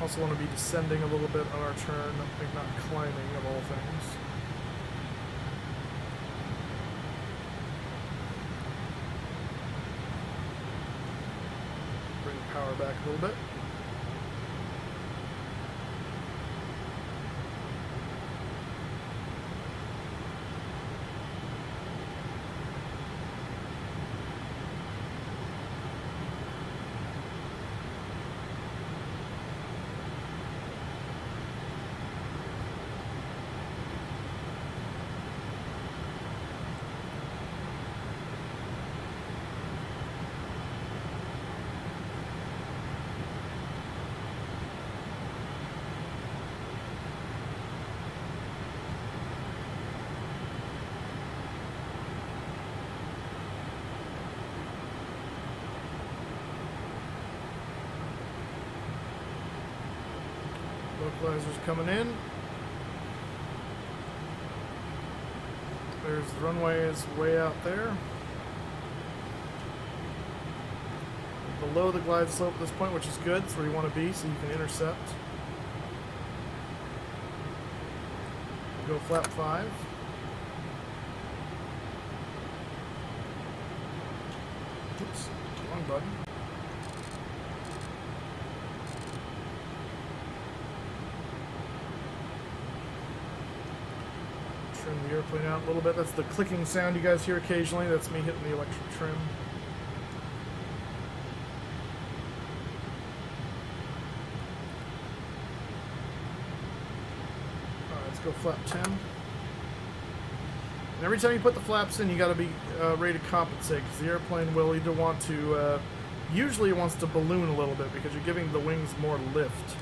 Also want to be descending a little bit on our turn, not climbing of all things. Bring the power back a little bit. Localizers coming in. There's the runway is way out there. Below the glide slope at this point, which is good. It's where you want to be, so you can intercept. Go flap 5. Oops, wrong button. Trim the airplane out a little bit. That's the clicking sound you guys hear occasionally. That's me hitting the electric trim. Alright, let's go flap 10. And every time you put the flaps in, you got to be ready to compensate, because the airplane will either want to, usually it wants to balloon a little bit because you're giving the wings more lift.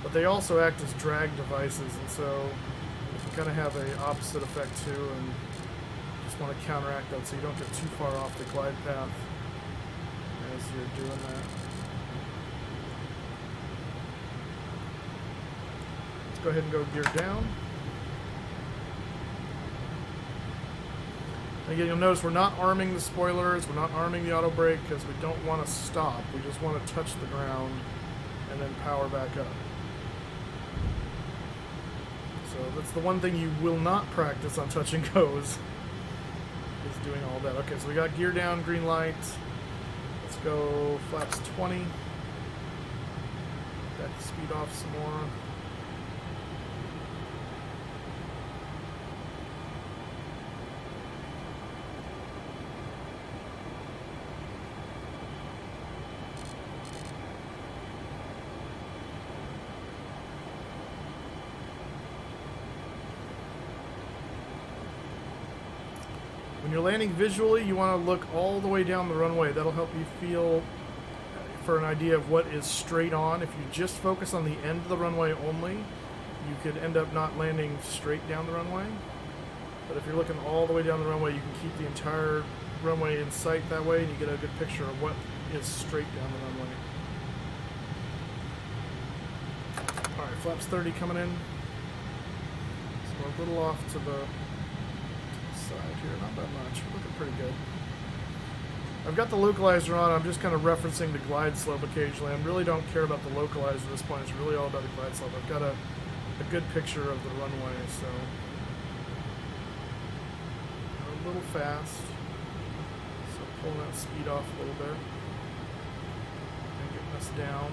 But they also act as drag devices, and so kind of have a opposite effect too, and just want to counteract that so you don't get too far off the glide path as you're doing that. Let's go ahead and go gear down. Again, you'll notice we're not arming the spoilers, we're not arming the auto brake, because we don't want to stop. We just want to touch the ground and then power back up. So that's the one thing you will not practice on touch and goes, is doing all that. Okay, so we got gear down, green light. Let's go flaps 20. Back the speed off some more. When you're landing visually, you want to look all the way down the runway. That'll help you feel for an idea of what is straight on. If you just focus on the end of the runway only, you could end up not landing straight down the runway. But if you're looking all the way down the runway, you can keep the entire runway in sight that way, and you get a good picture of what is straight down the runway. Alright, flaps 30 coming in. So we're a little off to the side here, not that much. We're looking pretty good. I've got the localizer on. I'm just kind of referencing the glide slope occasionally. I really don't care about the localizer at this point. It's really all about the glide slope. I've got a good picture of the runway, so a little fast. So pulling that speed off a little bit and getting us down.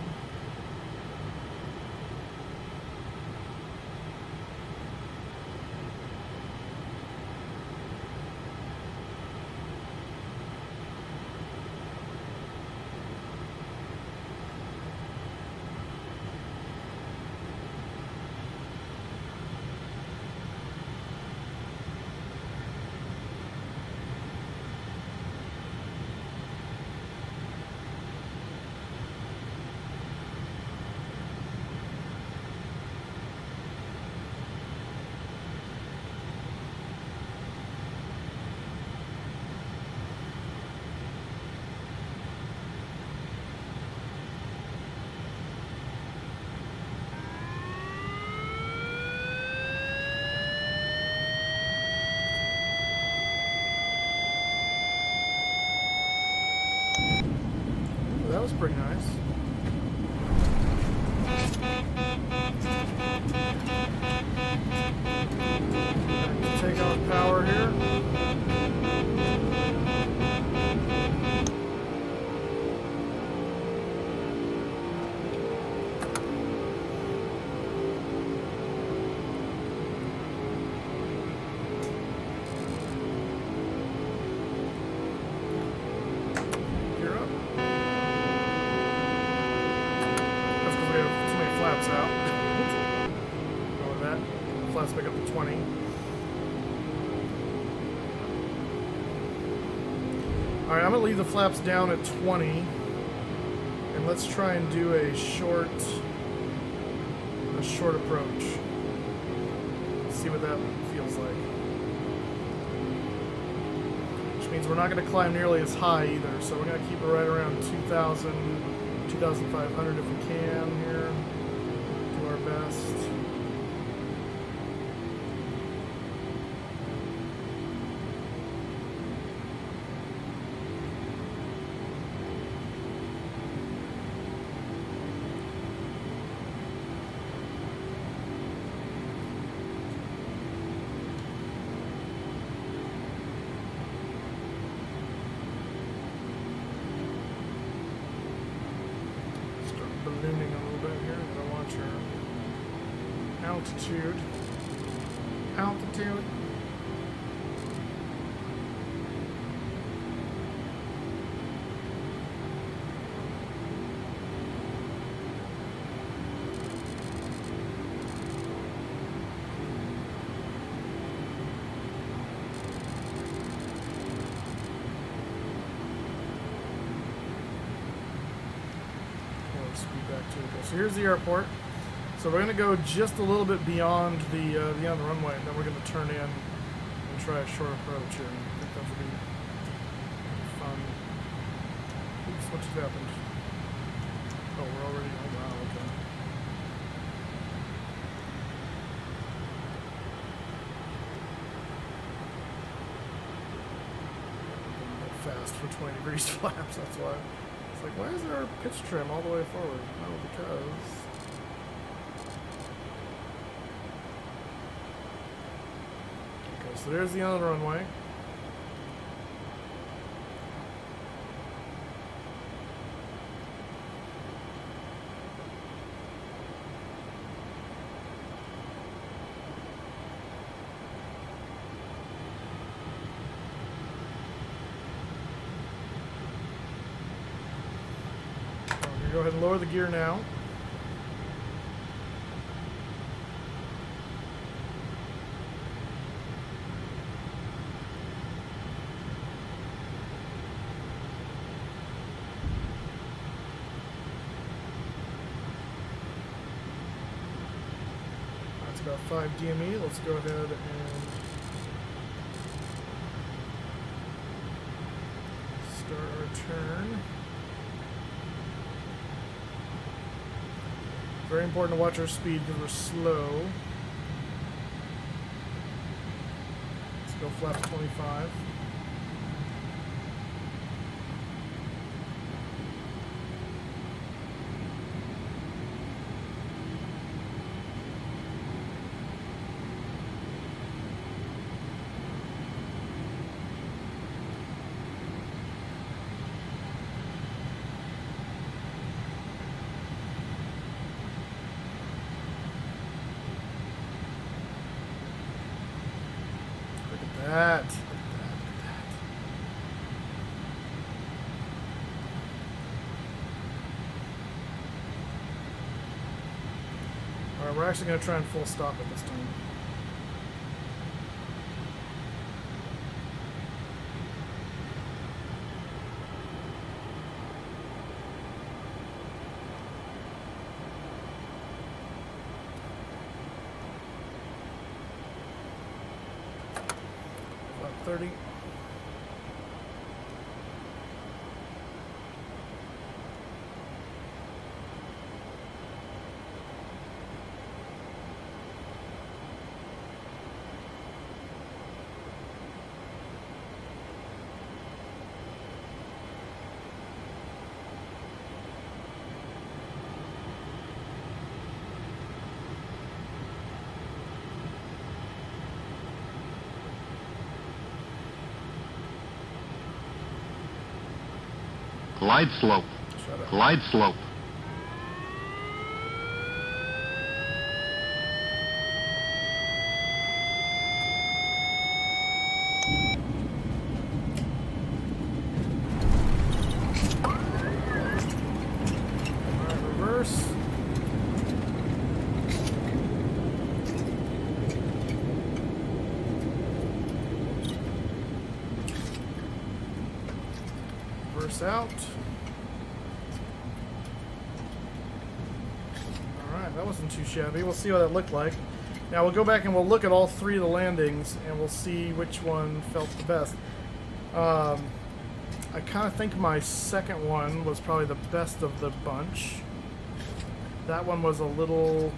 That was pretty nice. Take off power here. Out. Go with that. Flaps back up to 20. Alright, I'm going to leave the flaps down at 20. And let's try and do a short approach. See what that feels like. Which means we're not going to climb nearly as high either. So we're going to keep it right around 2,000, 2,500 if we can here. Our best. Start ballooning a little bit here. Gotta watch her altitude. Speed back to it. So here's the airport. So we're going to go just a little bit beyond the end of the runway, and then we're going to turn in and try a short approach here. I think that would be fun. Oops, what just happened? Oh, we're already, oh wow, okay. Fast for 20 degrees flaps, that's why. It's like, why is there a pitch trim all the way forward? Oh, because... So there's the end of the runway. I'm going to go ahead and lower the gear now. It's got 5 DME. Let's go ahead and start our turn. Very important to watch our speed because we're slow. Let's go flat to 25. That. Alright, we're actually going to try and full stop it this time. About 30. Glide slope. Shut up. Glide slope. Alright, reverse. Reverse out. Alright, that wasn't too shabby. We'll see what that looked like. Now we'll go back and we'll look at all 3 of the landings and we'll see which one felt the best. I kind of think my second one was probably the best of the bunch. That one was a little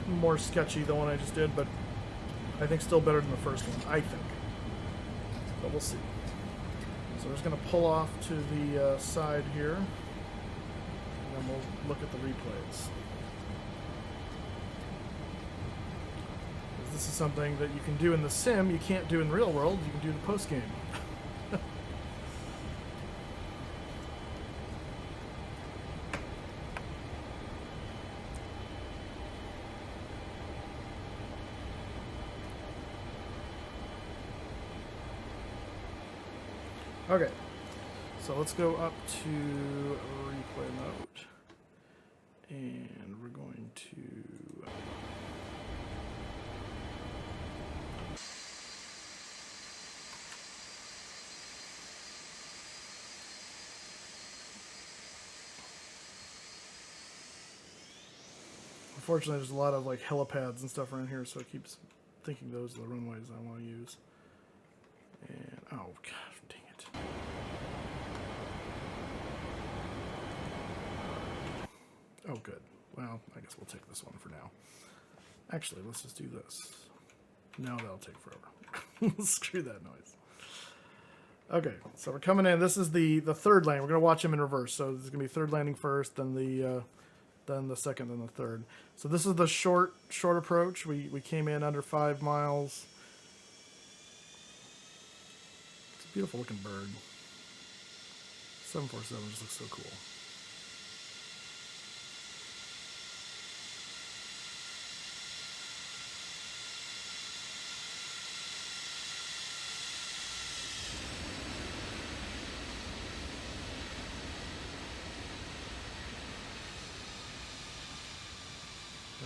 more sketchy, the one I just did, but I think still better than the first one, I think. But we'll see. So we're just going to pull off to the side here, and then we'll look at the replays. This is something that you can do in the sim, you can't do in the real world, you can do in the post-game. Okay, so let's go up to replay mode, and we're going to unfortunately there's a lot of like helipads and stuff around here, so it keeps thinking those are the runways I want to use. And oh gosh, dang it. Oh, good. Well, I guess we'll take this one for now. Actually, let's just do this. No, that'll take forever. Screw that noise. Okay, so we're coming in. This is the third landing. We're going to watch them in reverse. So this is going to be third landing first, then the second, then the third. So this is the short approach. We came in under 5 miles. It's a beautiful looking bird. 747 just looks so cool.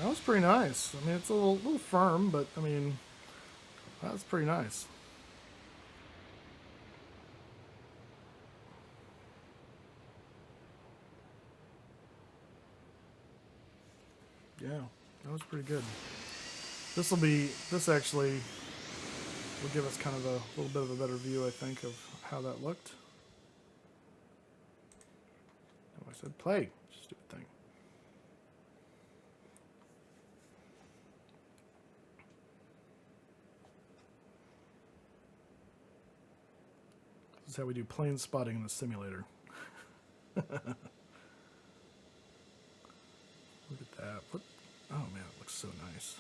That was pretty nice. I mean, it's a little firm, but I mean, that was pretty nice. Yeah, That was pretty good. This actually will give us kind of a little bit of a better view, I think, of how that looked. Oh, I said play. Stupid thing. This is how we do plane spotting in the simulator. Look at that. What? Oh man, it looks so nice.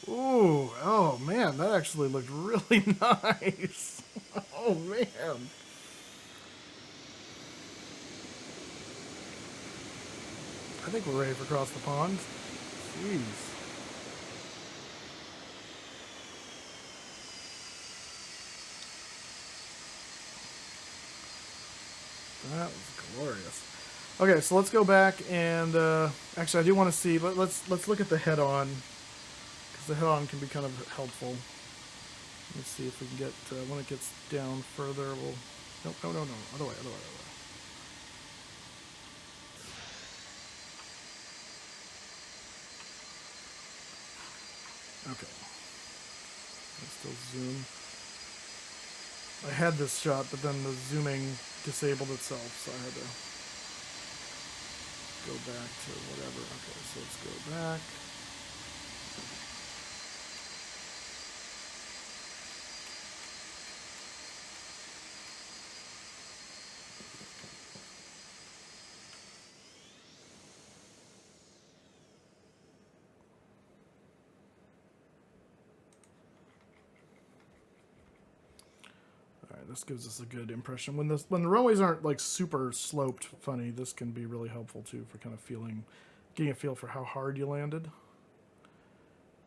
Ooh, oh man, that actually looked really nice. Oh man. I think we're ready for Cross the Pond. Jeez. That was glorious. Okay, so let's go back and actually, I do want to see. Let's look at the head-on, because the head-on can be kind of helpful. Let me see if we can get when it gets down further. We'll no, other way. Okay. Let's still zoom. I had this shot, but then the zooming disabled itself, so I had to go back to whatever. Okay, so let's go back. This gives us a good impression. When the runways aren't like super sloped funny, this can be really helpful too for kind of getting a feel for how hard you landed.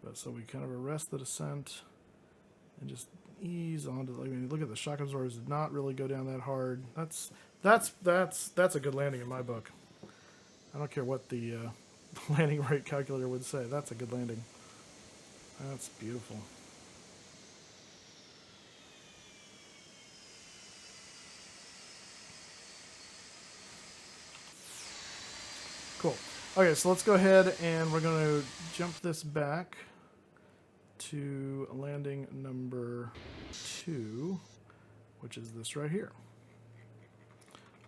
But so we kind of arrest the descent and just ease onto. I mean, look at the shock absorbers did not really go down that hard. That's a good landing in my book. I don't care what the landing rate calculator would say. That's a good landing. That's beautiful. Cool. Okay, so let's go ahead and we're going to jump this back to landing number 2, which is this right here.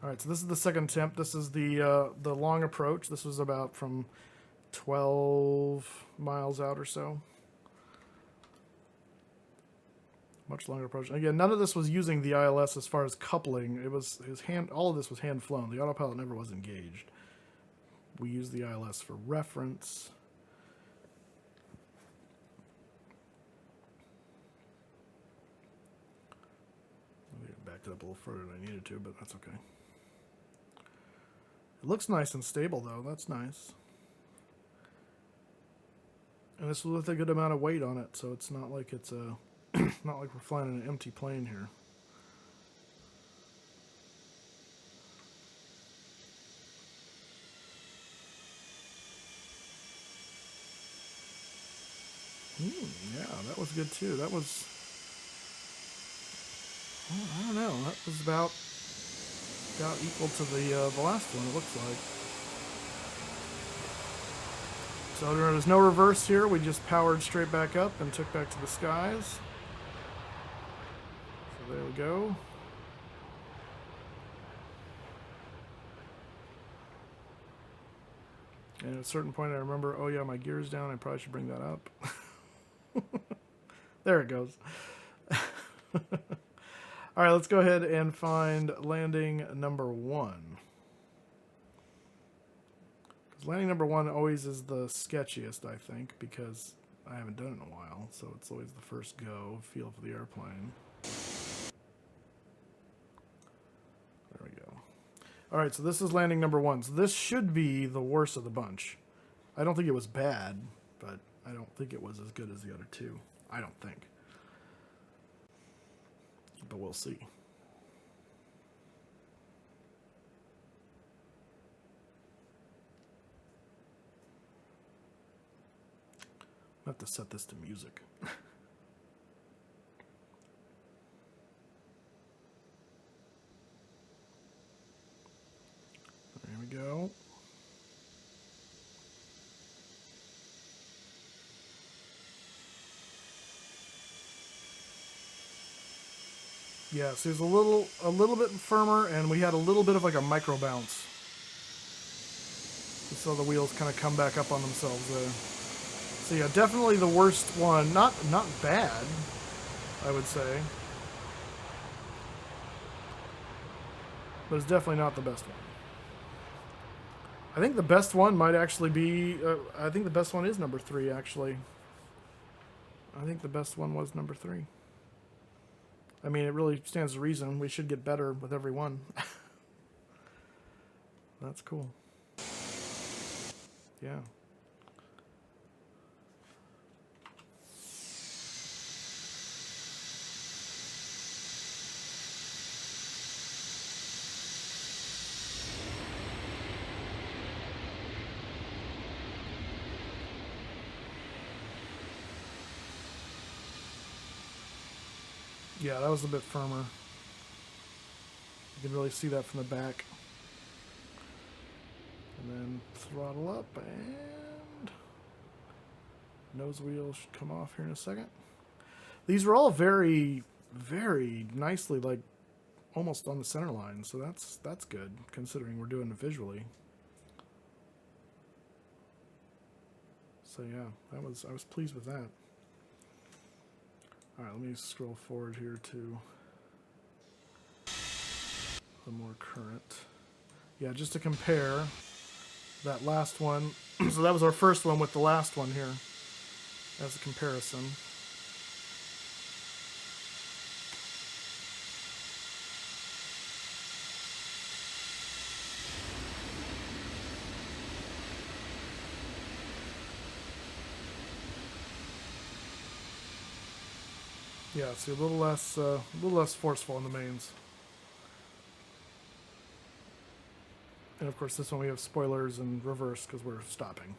All right, so this is the second attempt. This is the long approach. This was about from 12 miles out or so. Much longer approach. Again, none of this was using the ILS as far as coupling. It was all of this was hand flown. The autopilot never was engaged. We use the ILS for reference. I backed it up a little further than I needed to, but that's okay. It looks nice and stable, though. That's nice. And this was with a good amount of weight on it, so it's not like it's a not like we're flying in an empty plane here. Yeah, that was good too. That was, well, I don't know. That was about equal to the last one. It looks like. So there was no reverse here. We just powered straight back up and took back to the skies. So there we go. And at a certain point, I remember, oh yeah, my gear's down. I probably should bring that up. There it goes. All right, let's go ahead and find landing number 1. Because landing number 1 always is the sketchiest, I think, because I haven't done it in a while, so it's always the first go, feel for the airplane. There we go. All right, so this is landing number 1. So this should be the worst of the bunch. I don't think it was bad, but I don't think it was as good as the other two. I don't think. But we'll see. I have to set this to music. There we go. Yeah, so it was a little bit firmer, and we had a little bit of like a micro bounce. Just so the wheels kind of come back up on themselves there. So yeah, definitely the worst one. Not bad, I would say. But it's definitely not the best one. I think the best one might actually be... I think the best one is number 3, actually. I think the best one was number 3. I mean, it really stands to reason. We should get better with every one. That's cool. Yeah. Yeah, that was a bit firmer. You can really see that from the back. And then throttle up, and nose wheel should come off here in a second. These were all very, very nicely, like, almost on the center line, so that's good, considering we're doing it visually. So yeah, I was pleased with that. All right, let me scroll forward here to the more current. Yeah, just to compare that last one. So that was our first one with the last one here as a comparison. Yeah, see, a little less forceful in the mains. And of course, this one we have spoilers and reverse because we're stopping.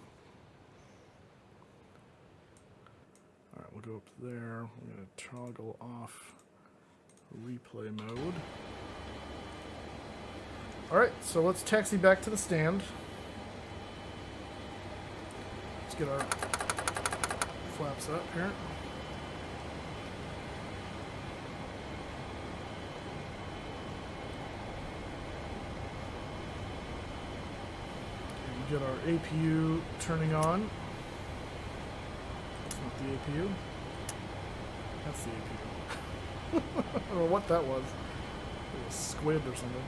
All right, we'll go up there. We're going to toggle off replay mode. All right, so let's taxi back to the stand. Let's get our flaps up here. Get our APU turning on. That's not the APU. That's the APU. I don't know what that was. It was a squid or something.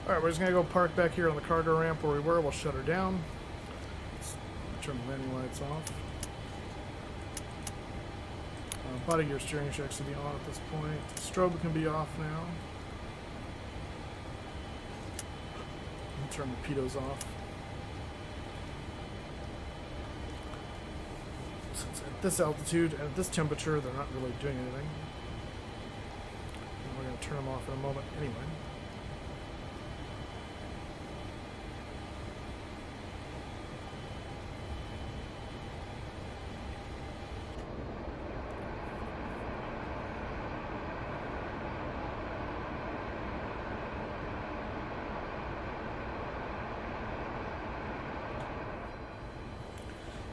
Alright, we're just going to go park back here on the cargo ramp where we were. We'll shut her down. Let's turn the landing lights off. Body gear steering should actually be on at this point. The strobe can be off now. And turn the pitos off. Since at this altitude and at this temperature, they're not really doing anything. And we're going to turn them off in a moment anyway.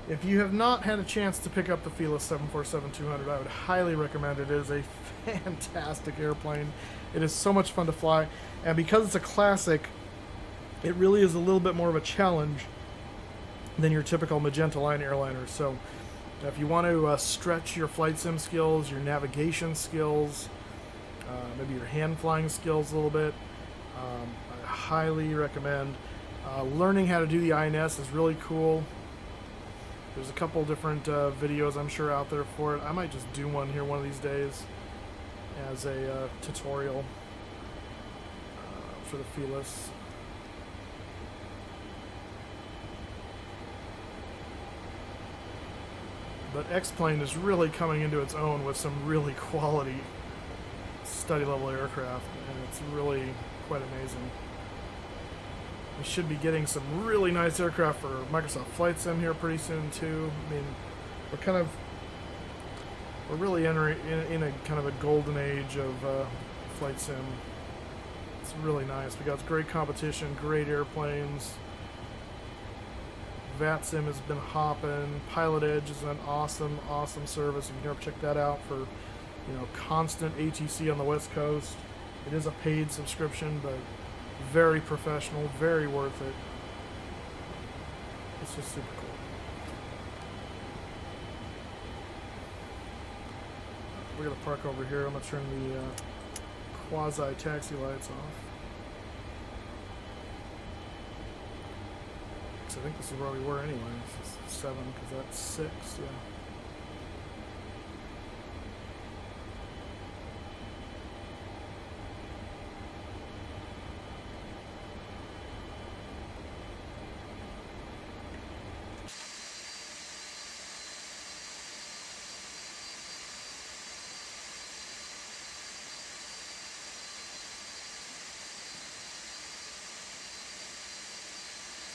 If you have not had a chance to pick up the Felis 747-200, I would highly recommend it. It is a fantastic airplane. It is so much fun to fly. And because it's a classic, it really is a little bit more of a challenge than your typical Magenta Line airliner. So if you want to stretch your flight sim skills, your navigation skills, maybe your hand flying skills a little bit, I highly recommend. Learning how to do the INS is really cool. There's a couple different videos I'm sure out there for it. I might just do one here one of these days as a tutorial for the Felis. But X-Plane is really coming into its own with some really quality study level aircraft, and it's really quite amazing. We should be getting some really nice aircraft for Microsoft Flight Sim here pretty soon too. I mean, we're really entering in a kind of a golden age of Flight Sim. It's really nice. We got great competition, great airplanes. VATSIM has been hopping. Pilot Edge is an awesome, awesome service. You can never check that out for, constant ATC on the West Coast. It is a paid subscription, but very professional, very worth it. It's just super cool. We're gonna park over here. I'm gonna turn the quasi-taxi lights off. I think this is where we were anyway. This is 7 because that's 6, yeah.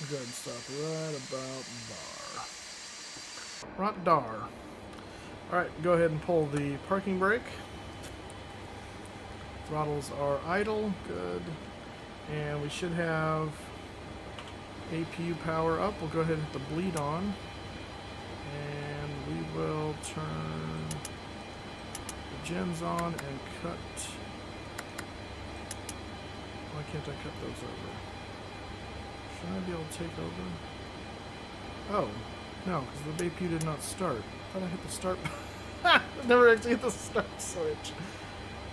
Go ahead and stop right about there. Right there. Alright, go ahead and pull the parking brake. Throttles are idle. Good. And we should have APU power up. We'll go ahead and hit the bleed on. And we will turn the gens on and cut. Why can't I cut those over? Should I be able to take over? Oh, no, because the APU did not start. I thought I hit the start. I never actually hit the start switch.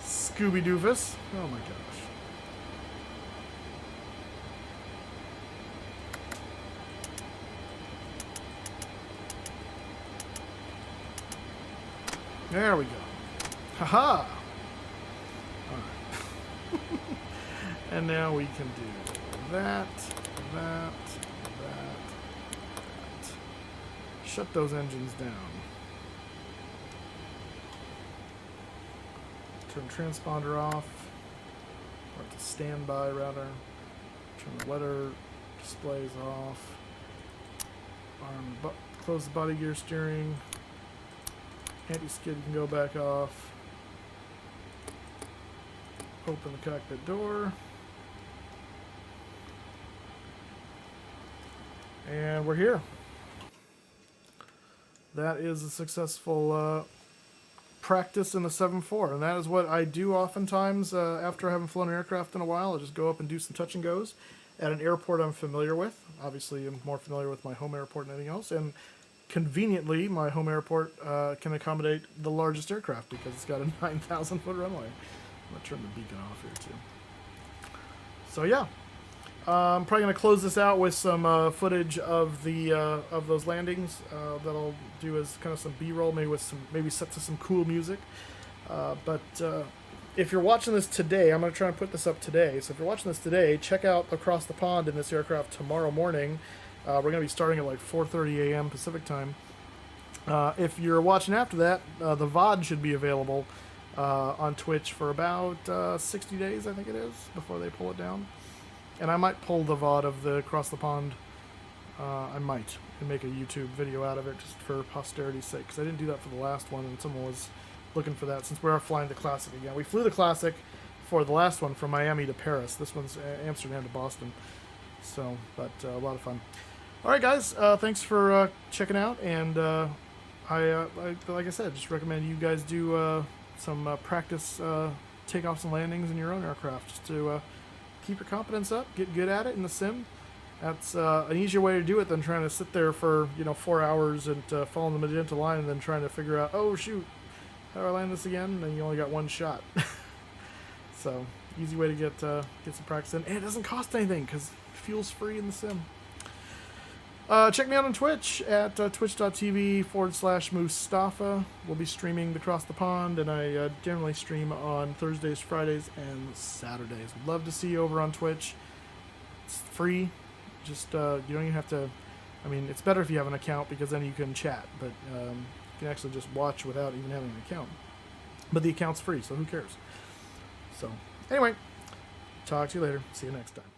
Scooby Doofus. Oh my gosh. There we go. Haha! Alright. And now we can do that. Shut those engines down. Turn transponder off. Or to standby, rather. Turn the letter displays off. Close the body gear steering. Anti-skid can go back off. Open the cockpit door. And we're here. That is a successful practice in the 7.4, and that is what I do oftentimes after I haven't flown an aircraft in a while. I just go up and do some touch and goes at an airport I'm familiar with. Obviously, I'm more familiar with my home airport than anything else, and conveniently, my home airport can accommodate the largest aircraft because it's got a 9,000-foot runway. I'm going to turn the beacon off here, too. So, yeah. I'm probably going to close this out with some footage of the of those landings that I'll do as kind of some B-roll, maybe set to some cool music. But if you're watching this today, I'm going to try and put this up today. So if you're watching this today, check out Across the Pond in this aircraft tomorrow morning. We're going to be starting at like 4:30 a.m. Pacific time. If you're watching after that, the VOD should be available on Twitch for about 60 days, I think it is, before they pull it down. And I might pull the VOD of the Across the Pond. I might. And make a YouTube video out of it just for posterity's sake. Because I didn't do that for the last one, and someone was looking for that since we are flying the Classic again. We flew the Classic for the last one from Miami to Paris. This one's Amsterdam to Boston. So, but a lot of fun. All right, guys. Thanks for checking out. And like I said, just recommend you guys do some practice takeoffs and landings in your own aircraft just to keep your confidence up, get good at it in the sim. That's an easier way to do it than trying to sit there for 4 hours and fall in the magenta line and then trying to figure out, oh shoot, how do I land this again? And you only got one shot. So easy way to get some practice in, and it doesn't cost anything because fuel's free in the sim. Check me out on Twitch at twitch.tv/Mustafa. We'll be streaming Across the Pond, and I generally stream on Thursdays, Fridays, and Saturdays. Would love to see you over on Twitch. It's free. Just you don't even have to. I mean, it's better if you have an account because then you can chat. But You can actually just watch without even having an account. But the account's free, so who cares? So, anyway, talk to you later. See you next time.